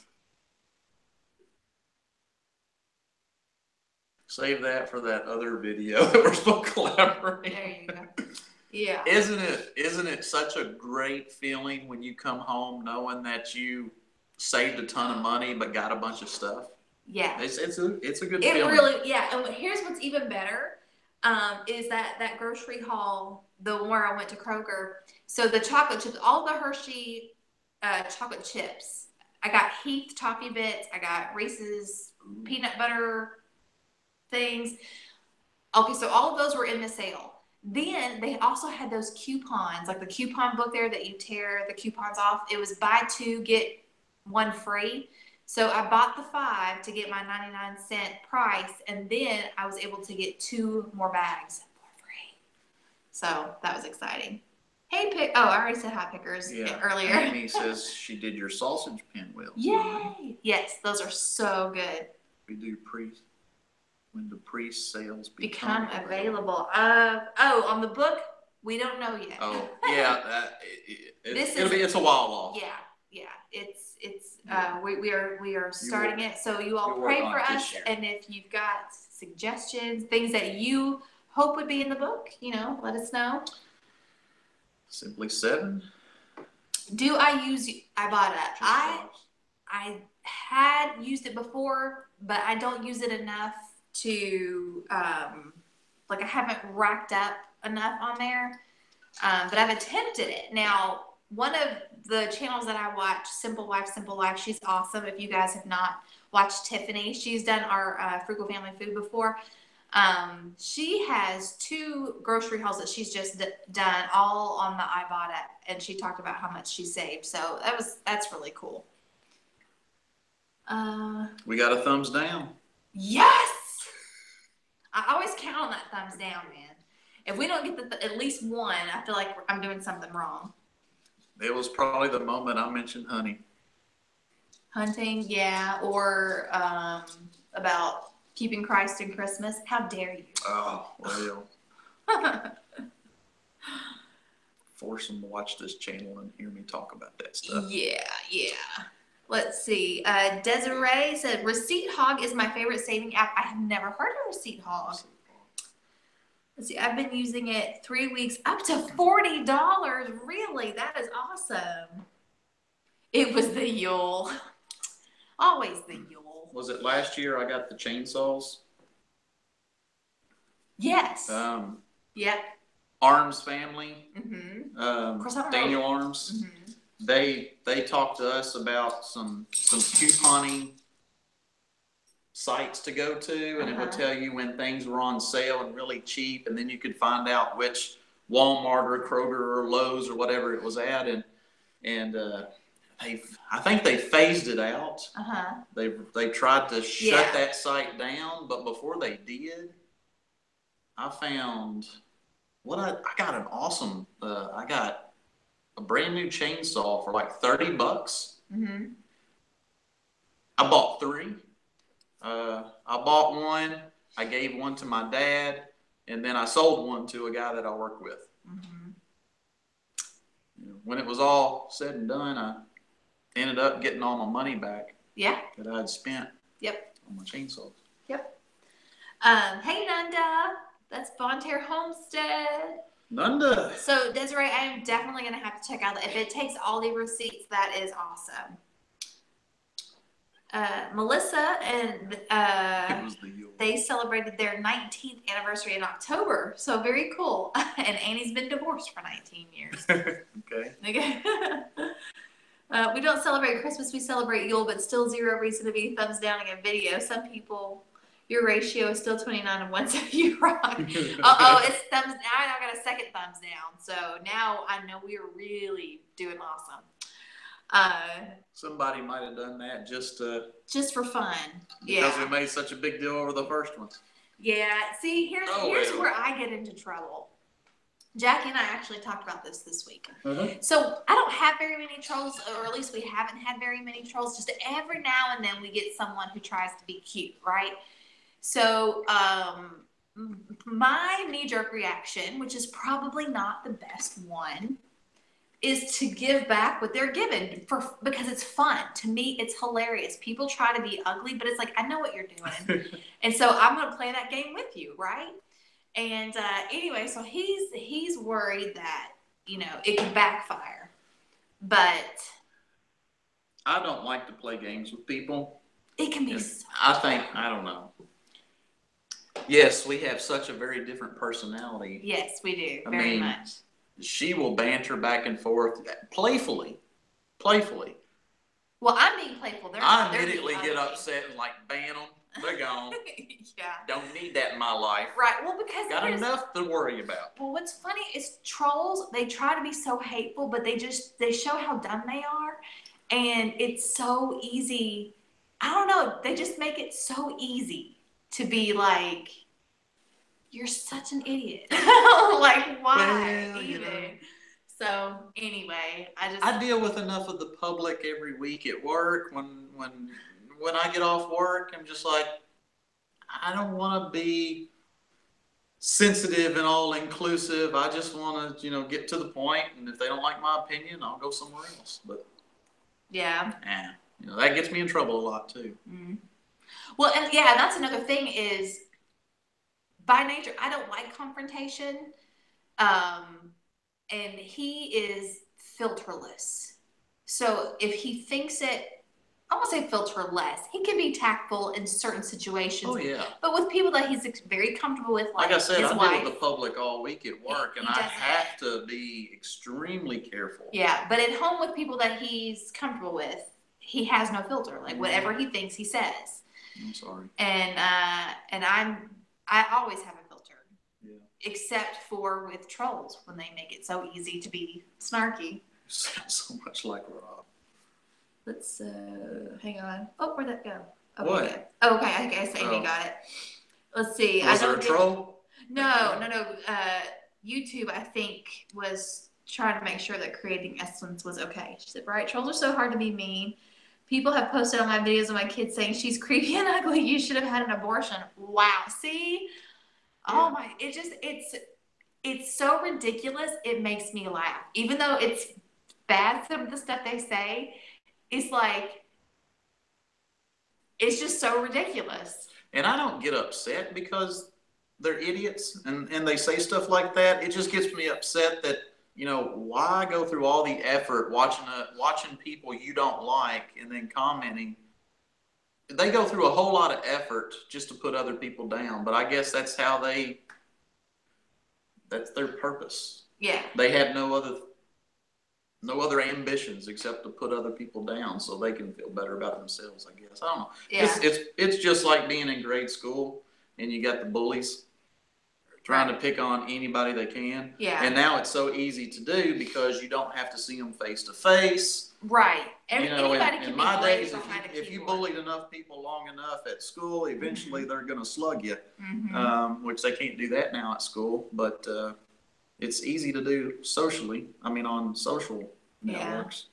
Save that for that other video that we're supposed to collaborate. There you go. Yeah. Isn't it such a great feeling when you come home knowing that you saved a ton of money but got a bunch of stuff? Yeah. It's a good feeling. It really, yeah. And here's what's even better. Is that grocery haul, the one where I went to Kroger. So the chocolate chips, all the Hershey chocolate chips. I got Heath Toffee Bits. I got Reese's peanut butter things. Okay, so all of those were in the sale. Then they also had those coupons, like the coupon book there that you tear the coupons off. It was buy 2, get 1 free. So I bought the 5 to get my 99-cent price, and then I was able to get 2 more bags for free. So that was exciting. Hey, I already said hi, Pickers, earlier. Amy says she did your sausage pinwheels. Yay! Yes, those are so good. We do when the pre-sales become available. On the book, we don't know yet. Oh, yeah. It's a while off. Yeah. We are starting it. So you all pray for us, and if you've got suggestions, things that you hope would be in the book, let us know. Simply 7. Do I use Ibotta? I had used it before, but I don't use it enough to I haven't racked up enough on there. But I've attempted it. Now, one of the channels that I watch, Simple Life, she's awesome. If you guys have not watched Tiffany, she's done our Frugal Family Food before. She has 2 grocery hauls that she's just done all on the Ibotta, and she talked about how much she saved. So that's really cool. We got a thumbs down. Yes! I always count on that thumbs down, man. If we don't get at least 1, I feel like I'm doing something wrong. It was probably the moment I mentioned hunting, yeah, or about keeping Christ in Christmas. How dare you? Oh, well. Force them to watch this channel and hear me talk about that stuff. Yeah. Let's see. Desiree said, Receipt Hog is my favorite saving app. I have never heard of Receipt Hog. Let's see. I've been using it 3 weeks, up to $40. Really? That is awesome. It was the Yule. Always the Yule. Was it last year I got the chainsaws? Yes. Yep. Arms family. Mm-hmm. Of course, I don't Daniel know. Arms. Mm-hmm. They talked to us about some couponing sites to go to, and it would tell you when things were on sale and really cheap, and then you could find out which Walmart or Kroger or Lowe's or whatever it was at, and I think they phased it out. They tried to shut that site down, but before they did, I found I got an awesome. I got a brand new chainsaw for like $30. I bought three. I bought one. I gave one to my dad, and then I sold one to a guy that I work with. When it was all said and done, I ended up getting all my money back. Yeah. That I had spent. Yep. On my chainsaws. Yep. Hey Nanda, that's Bonterre Homestead. Nanda. So Desiree, I am definitely gonna have to check out if it takes all the receipts. That is awesome. Melissa and they celebrated their 19th anniversary in October, so very cool. And Annie's been divorced for 19 years. Okay. We don't celebrate Christmas, we celebrate Yule, but still zero reason to be thumbs downing a video. Some people, your ratio is still 29 and 1, so you rock. It's thumbs down. I got a second thumbs down, so now I know we are really doing awesome. Somebody might have done that just for fun. Because we made such a big deal over the first one. Yeah. See, here's where I get into trouble. Jackie and I actually talked about this week. So I don't have very many trolls, or at least we haven't had very many trolls. Just every now and then we get someone who tries to be cute, right? So my knee-jerk reaction, which is probably not the best one, is to give back what they're given because it's fun. To me, it's hilarious. People try to be ugly, but it's like, I know what you're doing. And so I'm going to play that game with you, right? And anyway, so he's worried that, it could backfire. But I don't like to play games with people. It can be I don't know. Yes, we have such a very different personality. Yes, we do. Very much. She will banter back and forth playfully. Well, I'm being playful. I immediately get upset and ban them. They're gone. Yeah. Don't need that in my life. Right. Well, because got enough to worry about. Well, what's funny is trolls, they try to be so hateful, but they show how dumb they are. And it's so easy. I don't know. They just make it so easy to be like, you're such an idiot. Like, why even? So anyway, I deal with enough of the public every week at work. When I get off work, I'm just like, I don't want to be sensitive and all inclusive. I just want to, get to the point. And if they don't like my opinion, I'll go somewhere else. But that gets me in trouble a lot too. Mm-hmm. Well, and that's another thing is, by nature, I don't like confrontation. And he is filterless. So if he thinks it, I won't say filterless. He can be tactful in certain situations. Oh, yeah. But with people that he's very comfortable with, like I said, his I wife, deal with the public all week at work, and I have to be extremely careful. Yeah, but at home with people that he's comfortable with, he has no filter. Like, whatever he thinks, he says. I'm sorry. And I always have a filter. Yeah. Except for with trolls, when they make it so easy to be snarky. You sound so much like Rob. Let's hang on. Oh, where'd that go? Okay, what? good. Oh, okay, I guess Amy got it. Let's see. Was there a troll? No. YouTube, I think, was trying to make sure that creating essence was okay. She said, right, trolls are so hard to be mean. People have posted on my videos of my kids saying she's creepy and ugly. You should have had an abortion. Wow. See? Yeah. Oh my, it's so ridiculous. It makes me laugh. Even though it's bad, some of the stuff they say, it's like, it's just so ridiculous. And I don't get upset because they're idiots and they say stuff like that. It just gets me upset that, why go through all the effort watching people you don't like and then commenting. They go through a whole lot of effort just to put other people down, but I guess that's their purpose. Yeah. They have no other ambitions except to put other people down so they can feel better about themselves, I guess. I don't know. Yeah. It's just like being in grade school and you got the bullies. trying to pick on anybody they can. Yeah. And now it's so easy to do because you don't have to see them face to face. Right. Anybody can in be my great days, behind a if you keyboard. bullied enough people long enough at school, eventually they're going to slug you, which they can't do that now at school. But it's easy to do socially. I mean, on social networks.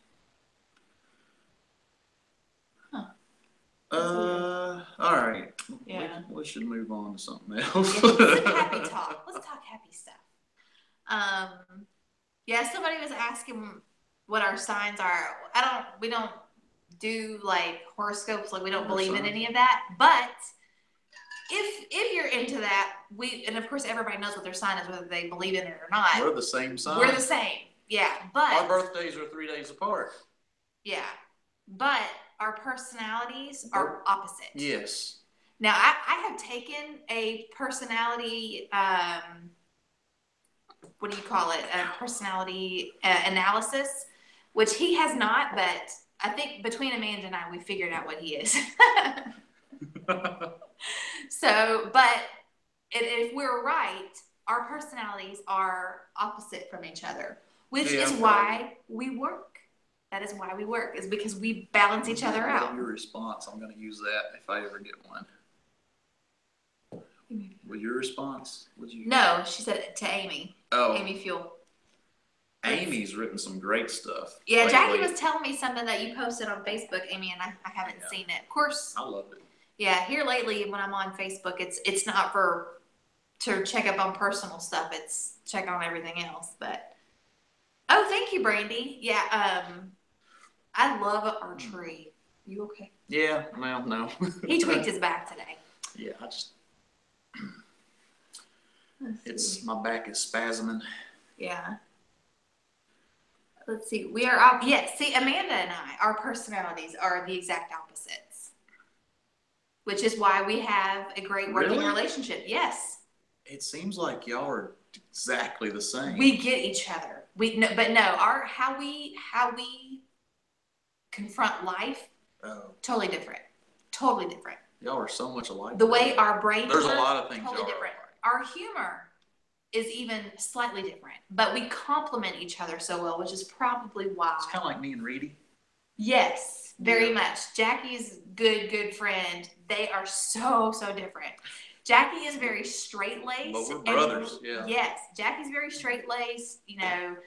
Huh. All right. Yeah. We should move on to something else. Yeah, let's happy talk. Let's talk happy stuff. Yeah, somebody was asking what our signs are. We don't do like horoscopes, like we don't believe in any of that. But if you're into that, and of course everybody knows what their sign is, whether they believe in it or not. We're the same sign. We're the same. Yeah. But our birthdays are 3 days apart. Yeah. But our personalities are opposite. Yes. Now I have taken a personality what do you call it? A personality analysis, which he has not, but I think between Amanda and I, we figured out what he is. So, but if we're right, our personalities are opposite from each other, which is why we work. That is why we work, is because we balance each other out. Your response, I'm going to use that if I ever get one. Was your response? No, she said it to Amy. Oh. Amy Fuel. Amy's written some great stuff. Yeah, Jackie was telling me something that you posted on Facebook, Amy, and I haven't seen it. Of course. I love it. Yeah, here lately when I'm on Facebook, it's not to check up on personal stuff. It's check on everything else. But thank you, Brandy. Yeah, I love our tree. You okay? Yeah, well, no. He tweaked his back today. Yeah, my back is spasming. Yeah. Let's see. We are see, Amanda and I, our personalities are the exact opposites. Which is why we have a great working relationship. Yes. It seems like y'all are exactly the same. We get each other. How we confront life, totally different. Totally different. Y'all are so much alike. The way our brains There's a lot of things totally different. Our humor is even slightly different, but we complement each other so well, which is probably why. It's kind of like me and Reedy. Yes, very much. Jackie's good friend. They are so different. Jackie is very straight-laced. But we're brothers, yeah. Yes, Jackie's very straight-laced, and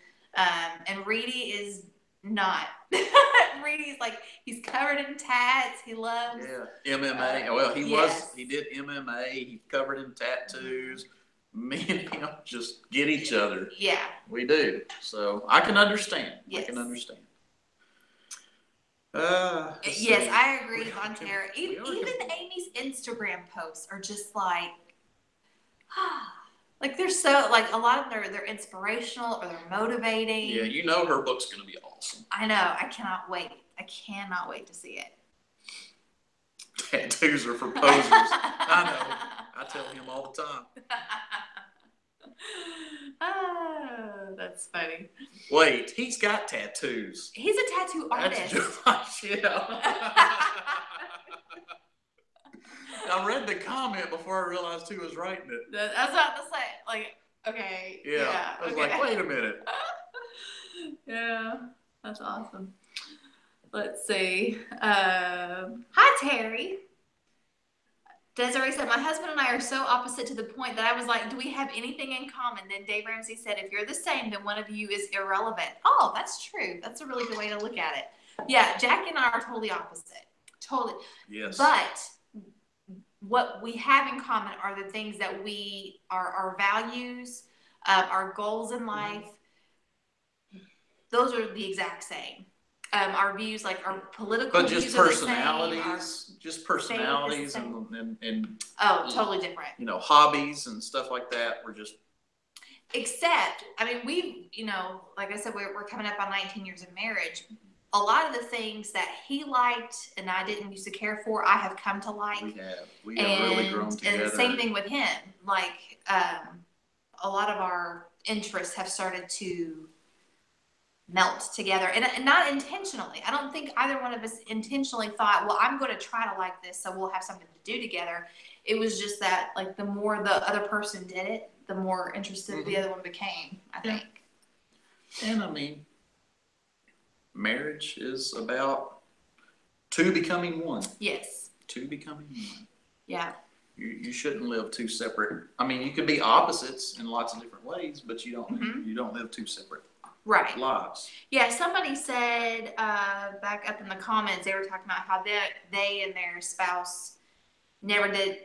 Reedy is not. Reedy's like, he's covered in tats. He loves MMA. He did MMA. He's covered in tattoos. Me and him just get each other. Yeah. We do. So I can understand. Yes. I can understand. Yes, I agree, Montera. Even Amy's Instagram posts are just like they're so, like, a lot of them they're inspirational or they're motivating. Yeah, her book's going to be awesome. I know. I cannot wait. I cannot wait to see it. Tattoos are for posers. I know. I tell him all the time. Oh, that's funny. Wait, he's got tattoos. He's a tattoo artist. That's just my shit. I read the comment before I realized who was writing it. That's not the same. Like, okay. Yeah. I was like, wait a minute. Yeah, that's awesome. Let's see. Hi, Terry. Desiree said, my husband and I are so opposite to the point that I was like, do we have anything in common? Then Dave Ramsey said, if you're the same, then one of you is irrelevant. Oh, that's true. That's a really good way to look at it. Yeah, Jackie and I are totally opposite. Totally. Yes. But what we have in common are the things that our values, our goals in life. Those are the exact same. Our views, like our political views, just personalities, and totally different. Hobbies and stuff like that. We're just. Except, I mean, like I said, we're coming up on 19 years of marriage. A lot of the things that he liked and I didn't used to care for, I have come to like. We have really grown together. And the same thing with him. Like, a lot of our interests have started to melt together, and not intentionally. I don't think either one of us intentionally thought, well, I'm going to try to like this, so we'll have something to do together. It was just that, like, the more the other person did it, the more interested the other one became, I think. And I mean, marriage is about two becoming one. Yes. Two becoming one. Yeah. You shouldn't live two separate. I mean, you can be opposites in lots of different ways, but you don't live two separate lives. Yeah. Somebody said back up in the comments, they were talking about how they and their spouse they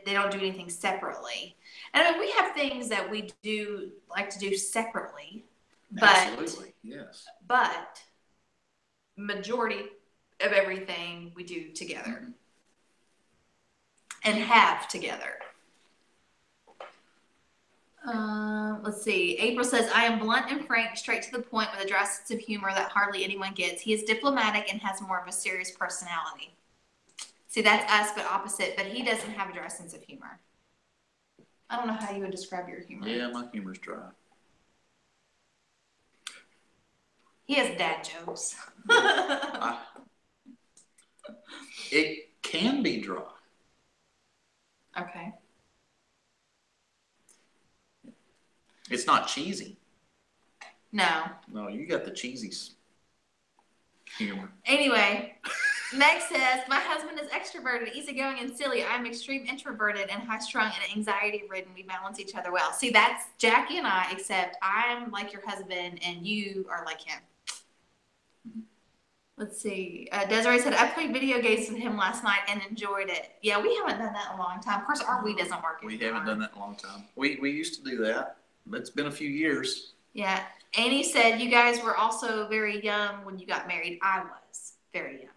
don't do anything separately. And I mean, we have things that we do like to do separately, but Absolutely, yes. But majority of everything we do together and have together. Let's see. April says, I am blunt and frank, straight to the point with a dry sense of humor that hardly anyone gets. He is diplomatic and has more of a serious personality. See, that's us, but opposite. But he doesn't have a dry sense of humor. I don't know how you would describe your humor. Yeah, my humor's dry. He has dad jokes. It can be dry. Okay. It's not cheesy. No. No, you got the cheesy humor. Anyway, Meg says, my husband is extroverted, easygoing, and silly. I'm extreme introverted and high-strung and anxiety-ridden. We balance each other well. See, that's Jackie and I, except I'm like your husband and you are like him. Let's see. Desiree said, I played video games with him last night and enjoyed it. Yeah, we haven't done that in a long time. Of course, our Wii doesn't work anymore. We haven't done that in a long time. We used to do that. It's been a few years. Yeah. Annie said, you guys were also very young when you got married. I was very young.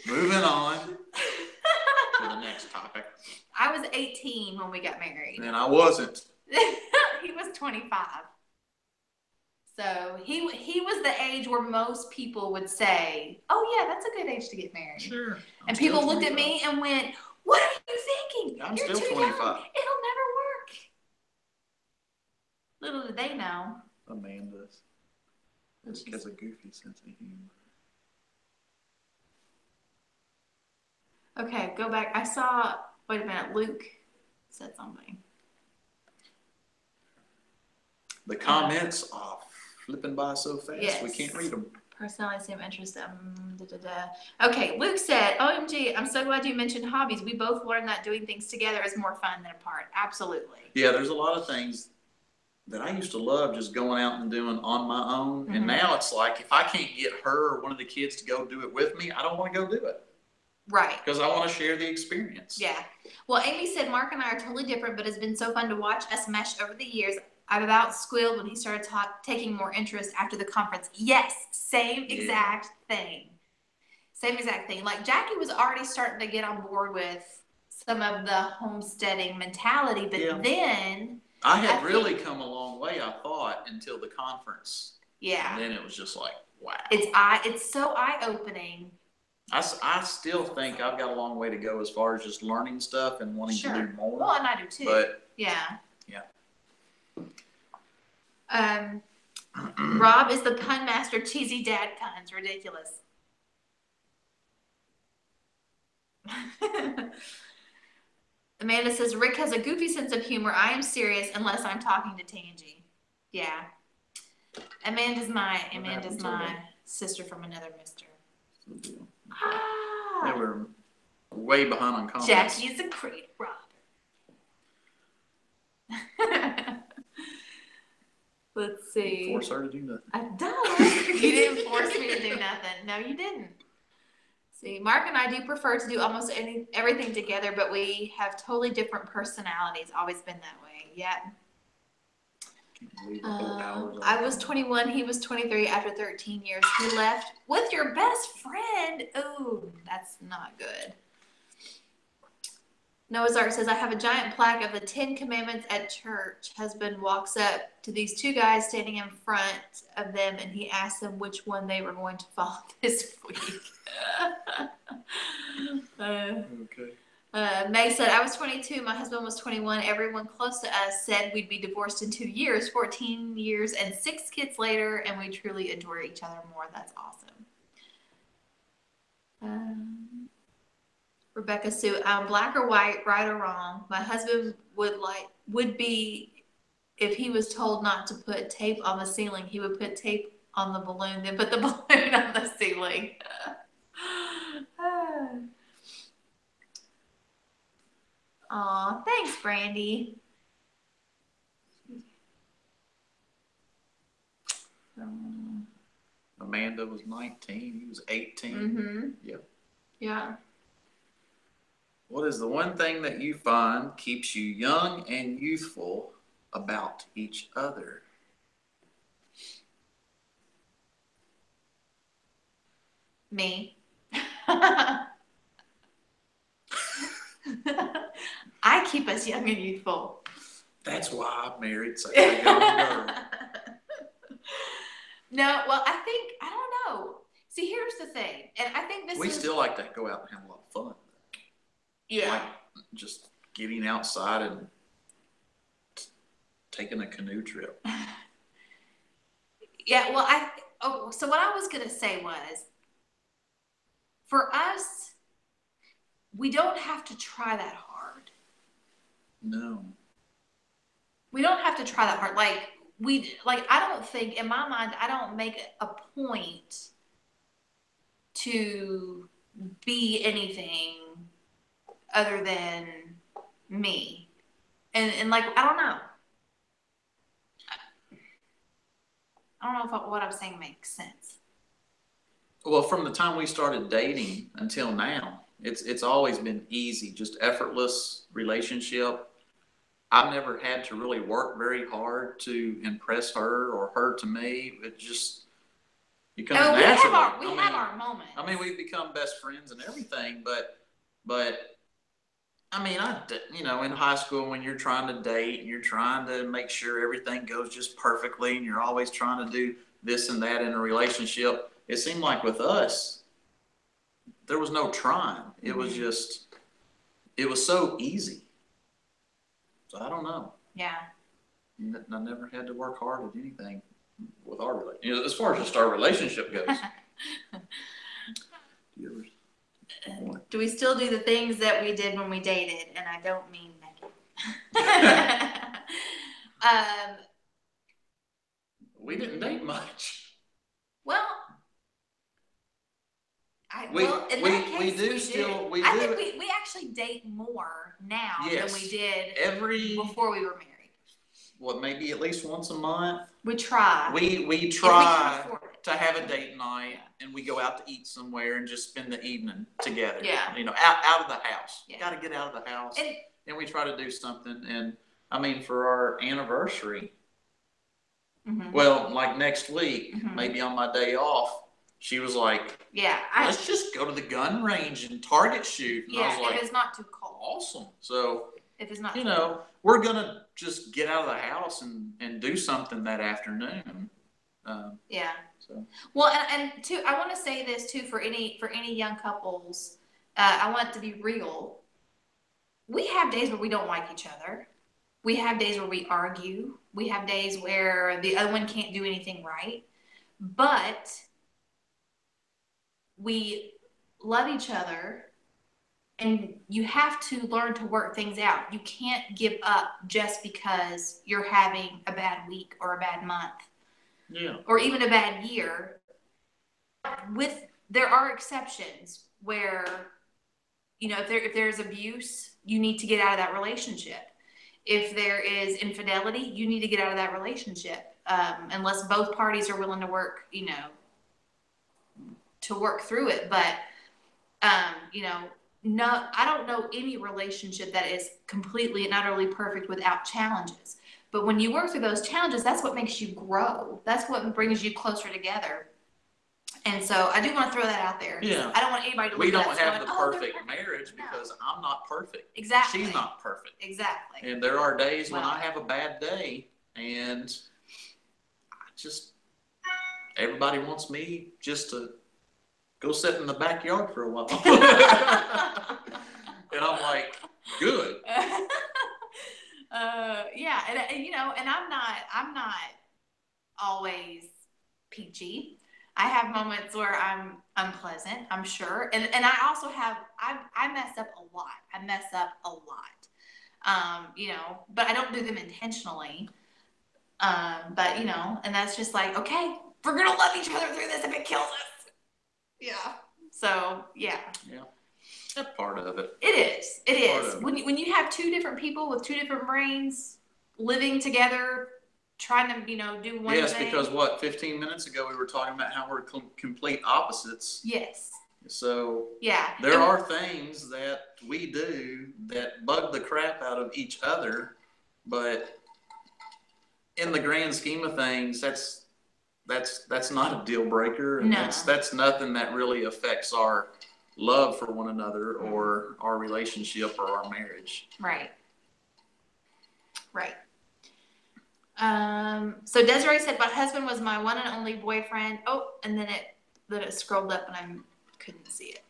Moving on to the next topic. I was 18 when we got married. And I wasn't. He was 25. So he was the age where most people would say, oh, yeah, that's a good age to get married. Sure. And people looked at me and went, what are you thinking? I'm You're still too 25. young. It'll never work. Little did they know. Amanda's. She has a goofy sense of humor. Okay, go back. I saw, wait a minute, Luke said something. The comments are flipping by so fast, yes. We can't read them. Personality, same interest. Okay, Luke said, OMG, I'm so glad you mentioned hobbies. We both learned that doing things together is more fun than apart. Absolutely. Yeah, there's a lot of things that I used to love just going out and doing on my own. Mm-hmm. And now it's like, if I can't get her or one of the kids to go do it with me, I don't want to go do it. Right. Because I want to share the experience. Yeah. Well, Amy said, Mark and I are totally different, but it's been so fun to watch us mesh over the years. I've about squealed when he started taking more interest after the conference. Yes, same exact thing. Same exact thing. Like, Jackie was already starting to get on board with some of the homesteading mentality, but then... I had really come a long way, I thought, until the conference. Yeah. And then it was just like, wow. It's so eye-opening. I still think I've got a long way to go as far as just learning stuff and wanting to do more. Well, and I do too. But yeah. Yeah. Rob is the pun master. Cheesy dad puns. Ridiculous. Amanda says, Rick has a goofy sense of humor. I am serious unless I'm talking to Tangy. Yeah. Amanda's my sister from another mister. They were way behind on comments. Jackie is a great Robert. Let's see. Force her to do nothing. You didn't force me to do nothing. No, you didn't. See, Mark and I do prefer to do almost everything together, but we have totally different personalities. Always been that way. Yeah. I was 21. He was 23. After 13 years, he left with your best friend. Ooh, that's not good. Noah's Ark says, I have a giant plaque of the 10 Commandments at church. Husband walks up to these two guys standing in front of them, and he asks them which one they were going to follow this week. Okay. May said, I was 22, my husband was 21. Everyone close to us said we'd be divorced in 2 years, 14 years, and 6 kids later, and we truly adore each other more. That's awesome. Rebecca Sue, black or white, right or wrong. My husband would be, if he was told not to put tape on the ceiling, he would put tape on the balloon, then put the balloon on the ceiling. Aw, thanks, Brandy. Amanda was 19. He was 18. Mm-hmm. Yep. Yeah. What is the one thing that you find keeps you young and youthful about each other? Me. I keep us young and youthful. That's why I married such a young girl. No, well, I don't know. See, here's the thing, and I think We still like to go out and have a lot of fun. Yeah. Like just getting outside and taking a canoe trip. Yeah, well, so what I was going to say was, for us, we don't have to try that hard. No. We don't have to try that hard. I don't think, in my mind, I don't make a point to be anything other than me. And I don't know. I don't know if what I'm saying makes sense. Well, from the time we started dating until now, it's always been easy, just effortless relationship. I've never had to really work very hard to impress her or her to me. It just becomes natural. We have our moments. I mean, we've become best friends and everything, but I mean, in high school when you're trying to date and you're trying to make sure everything goes just perfectly and you're always trying to do this and that in a relationship, it seemed like with us, there was no trying. It was so easy. So I don't know. Yeah. I never had to work hard at anything with our relationship. As far as just our relationship goes. Do we still do the things that we did when we dated? And I don't mean Becky. We didn't date much. Well, we actually date more now than we did before we were married. What, maybe at least once a month? We try. We try to have a date night, and we go out to eat somewhere and just spend the evening together. Yeah. Out of the house. Yeah. Got to get out of the house. And we try to do something. And I mean, for our anniversary, well, like next week, maybe on my day off, she was like, let's just go to the gun range and target shoot. And I was like, if it's not too cold. Awesome. So, if it's not we're going to just get out of the house and do something that afternoon. So. Well, and too, I want to say this too for any young couples. I want to be real. We have days where we don't like each other. We have days where we argue. We have days where the other one can't do anything right. But we love each other, and you have to learn to work things out. You can't give up just because you're having a bad week or a bad month. Yeah. Or even a bad year. There are exceptions where, if there's abuse, you need to get out of that relationship. If there is infidelity, you need to get out of that relationship. Unless both parties are willing to work, to work through it. But, no, I don't know any relationship that is completely and utterly perfect without challenges. But when you work through those challenges, that's what makes you grow. That's what brings you closer together. And so I do want to throw that out there. Yeah. I don't want anybody to look We at don't us have going, the perfect marriage because I'm not perfect. Exactly. She's not perfect. Exactly. And there are days when I have a bad day and everybody wants me just to go sit in the backyard for a while. And I'm like, good. Yeah, and you know, and I'm not always peachy. I have moments where I'm unpleasant, I'm sure, and I also have I mess up a lot. I mess up a lot, you know, but I don't do them intentionally. But you know, and that's just like, okay, we're gonna love each other through this if it kills us. Yeah. So yeah. Yeah. That's part of it. It is. It is. Part of When you have two different people with two different brains living together, trying to, you know, do one Yes, thing. because what, 15 minutes ago we were talking about how we're complete opposites. Yes. So yeah, there are things that we do that bug the crap out of each other, but in the grand scheme of things, that's not a deal breaker, and No. that's nothing that really affects our love for one another or our relationship or our marriage. Right. Right. So Desiree said, "My husband was my one and only boyfriend." Oh, and then it scrolled up and I couldn't see it.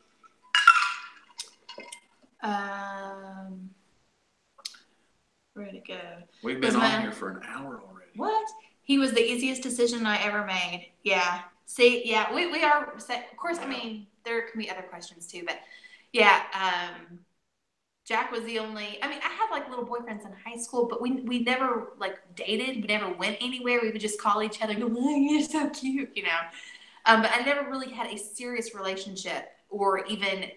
Where'd it go? We've been on here for an hour already. What? He was the easiest decision I ever made. Yeah. See, yeah, we are. Of course, I mean, there can be other questions too, but yeah. Jack was the only. I mean, I had like little boyfriends in high school, but we never like dated. We never went anywhere. We would just call each other, and go, "Oh, you're so cute," you know. But I never really had a serious relationship or even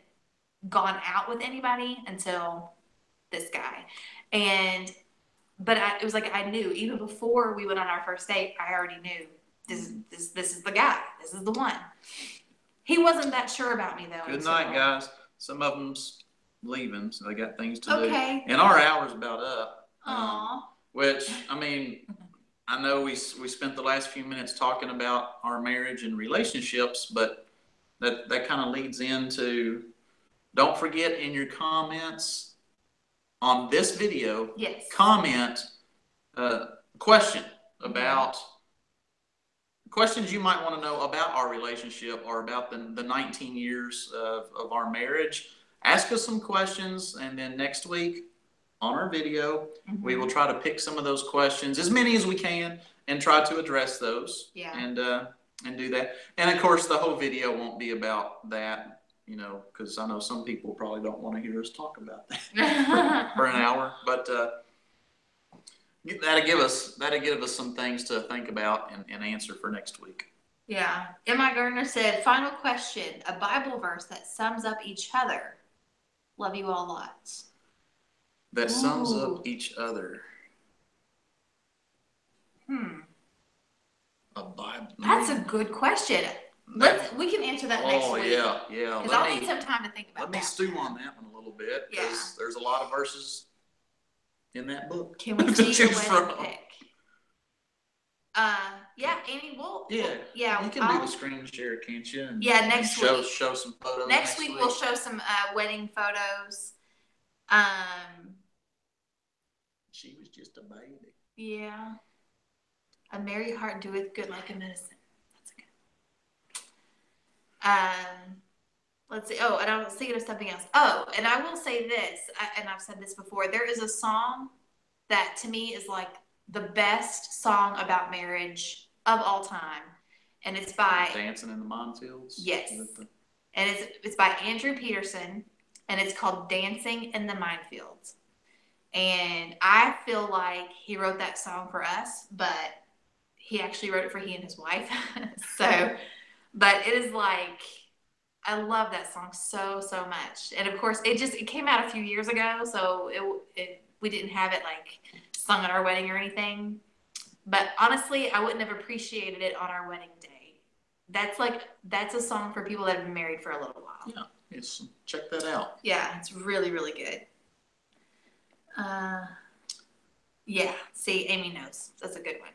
gone out with anybody until this guy. But it was like I knew even before we went on our first date. I already knew this is the guy. This is the one. He wasn't that sure about me though. Good night, guys. Some of them's leaving, so they got things to do. Okay. And our hour's about up. Aww. Which, I mean, I know we spent the last few minutes talking about our marriage and relationships, but that kind of leads into, don't forget in your comments on this video, Yes. comment question about questions you might want to know about our relationship or about the 19 years of our marriage. Ask us some questions, and then next week on our video, we will try to pick some of those questions, as many as we can, and try to address those. Yeah. And do that. And of course, the whole video won't be about that, you know, because I know some people probably don't want to hear us talk about that for an hour. But that'll give us some things to think about and answer for next week. Yeah. M.I. Gardner said, "Final question: a Bible verse that sums up each other. Love you all lots." That sums up each other. A Bible. That's a good question. We can answer that next week. Oh yeah. Because I'll need some time to think about that. Let me stew on that one a little bit, because there's a lot of verses in that book. Can we to see a choose wedding from. pic? Yeah, Amy, You can do the screen share, can't you? And next week. Show some photos. Next week we'll show some wedding photos. She was just a baby. Yeah. A merry heart doeth good like a medicine. That's good. Let's see. Oh, and I was thinking of something else. Oh, and I will say this, and I've said this before. There is a song that to me is like the best song about marriage of all time, and it's by Dancing in the Minefields. Yes, and it's by Andrew Peterson, and it's called "Dancing in the Minefields." And I feel like he wrote that song for us, but he actually wrote it for he and his wife. But it is like, I love that song so much. And of course, it came out a few years ago, so we didn't have it like sung at our wedding or anything. But honestly, I wouldn't have appreciated it on our wedding day. That's a song for people that have been married for a little while. Yeah, check that out. Yeah, it's really, really good. Yeah, see, Amy knows. That's a good one.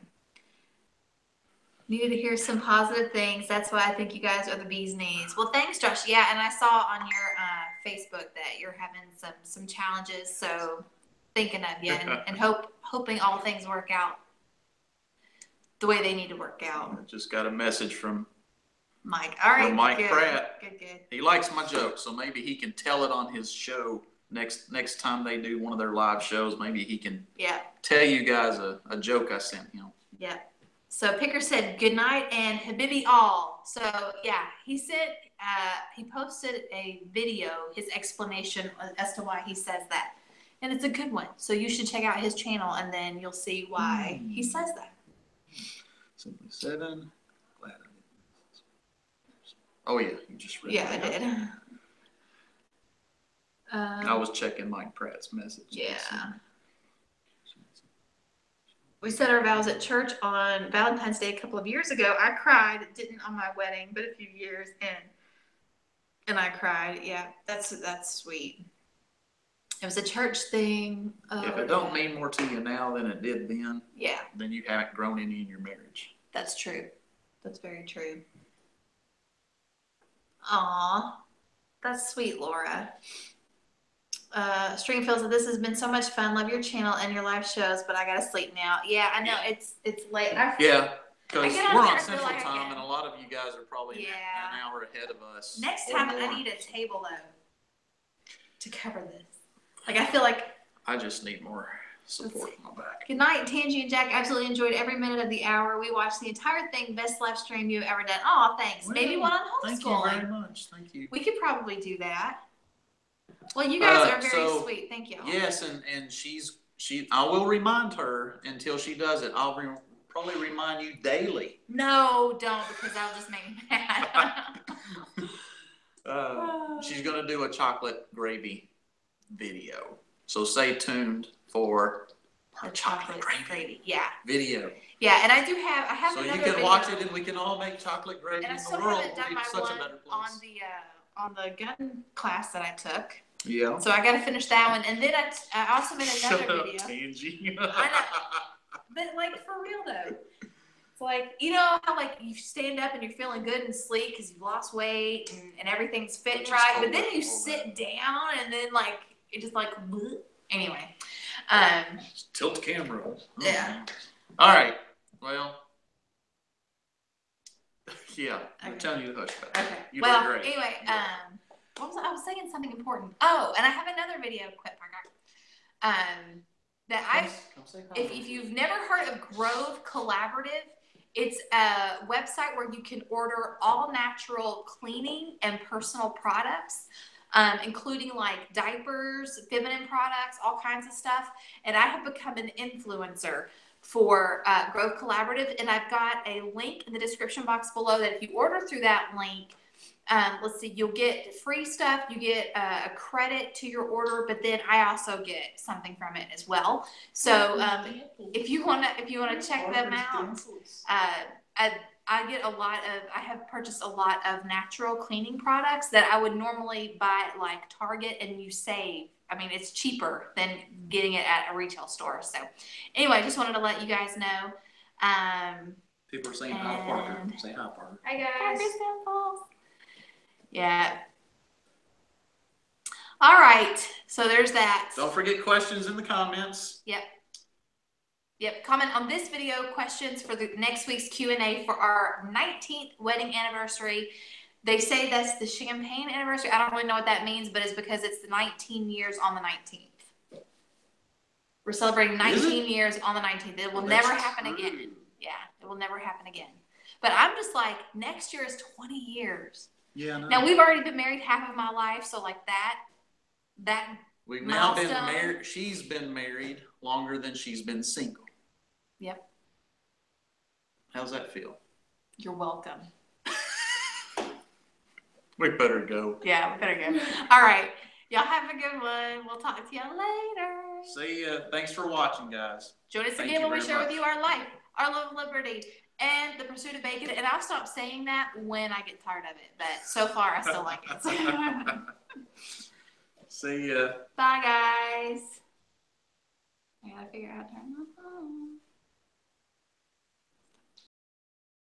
Needed to hear some positive things. That's why I think you guys are the bee's knees. Well, thanks, Josh. Yeah, and I saw on your Facebook that you're having some challenges. So thinking of you and hoping all things work out the way they need to work out. I just got a message from Mike. All right, Mike good. Pratt. Good. He likes my jokes, so maybe he can tell it on his show next time they do one of their live shows, maybe he can Yeah. tell you guys a joke I sent him. Yeah. So Picker said good night and Habibi all. So yeah, he posted a video, his explanation as to why he says that. And it's a good one. So you should check out his channel and then you'll see why he says that. Simply 7. Glad I did. Oh yeah, you just read Yeah, that. I did. I was checking Mike Pratt's message. Yeah. We said our vows at church on Valentine's Day a couple of years ago. I cried. It didn't on my wedding, but a few years and I cried. Yeah, that's sweet. It was a church thing. If it don't mean more to you now than it did then, yeah, then you haven't grown any in your marriage. That's true. That's very true. Aw, that's sweet, Laura. Stringfield said, this has been so much fun. Love your channel and your live shows, but I gotta sleep now. Yeah, I know it's late. Yeah, because we're on Central like Time, and a lot of you guys are probably an hour ahead of us. Next time, I need a table though to cover this. Like I feel like I just need more support on my back. Good night, Tangy and Jack. Absolutely enjoyed every minute of the hour. We watched the entire thing. Best live stream you've ever done. Oh, thanks. Well, maybe one on homeschooling. Thank you very much. Thank you. We could probably do that. Well, you guys are very sweet. Thank you. Yes, and I will remind her until she does it. I'll probably remind you daily. No, don't, because that'll just make me mad. She's going to do a chocolate gravy video. So stay tuned for her chocolate gravy video. Yeah, and I have so another you can video. watch it, and we can all make chocolate gravy and in I still the world. haven't done my one on the gun class that I took. Yeah. So I got to finish that one, and then I also made another video. Tangy. I know, but like for real though, it's like you know how like you stand up and you're feeling good and sleek because you've lost weight and everything's fitting right, but then you sit down and then like it just like bleh. Anyway. Tilt the camera. Yeah. All right. Well. Yeah. Okay. I'm telling you to hush. Okay. You well, did great. Anyway, I was saying something important. Oh, and I have another video clip. That if you've never heard of Grove Collaborative, it's a website where you can order all natural cleaning and personal products, including like diapers, feminine products, all kinds of stuff. And I have become an influencer for Grove Collaborative, and I've got a link in the description box below that if you order through that link, let's see, you'll get free stuff, you get a credit to your order, but then I also get something from it as well. So if you wanna check them out, I have purchased a lot of natural cleaning products that I would normally buy at like Target, and you save. I mean, it's cheaper than getting it at a retail store. So anyway, I just wanted to let you guys know. People are saying hi, Parker. Say hi, Parker. Hi, guys. Yeah. All right. So there's that. Don't forget questions in the comments. Yep. Comment on this video questions for the next week's Q&A for our 19th wedding anniversary. They say that's the champagne anniversary. I don't really know what that means, but it's because it's the 19 years on the 19th. We're celebrating 19 years on the 19th. It will never happen again. Yeah, it will never happen again. But I'm just like, next year is 20 years. Yeah. No. Now we've already been married half of my life, so like that. We've now been married. She's been married longer than she's been single. Yep. How's that feel? You're welcome. We better go. Yeah, we better go. All right. Y'all have a good one. We'll talk to y'all later. See ya. Thanks for watching, guys. Join us again when we share with you our life, our love of liberty, and the pursuit of bacon. And I'll stop saying that when I get tired of it. But so far, I still like it. See ya. Bye, guys. I gotta figure out how to turn my phone.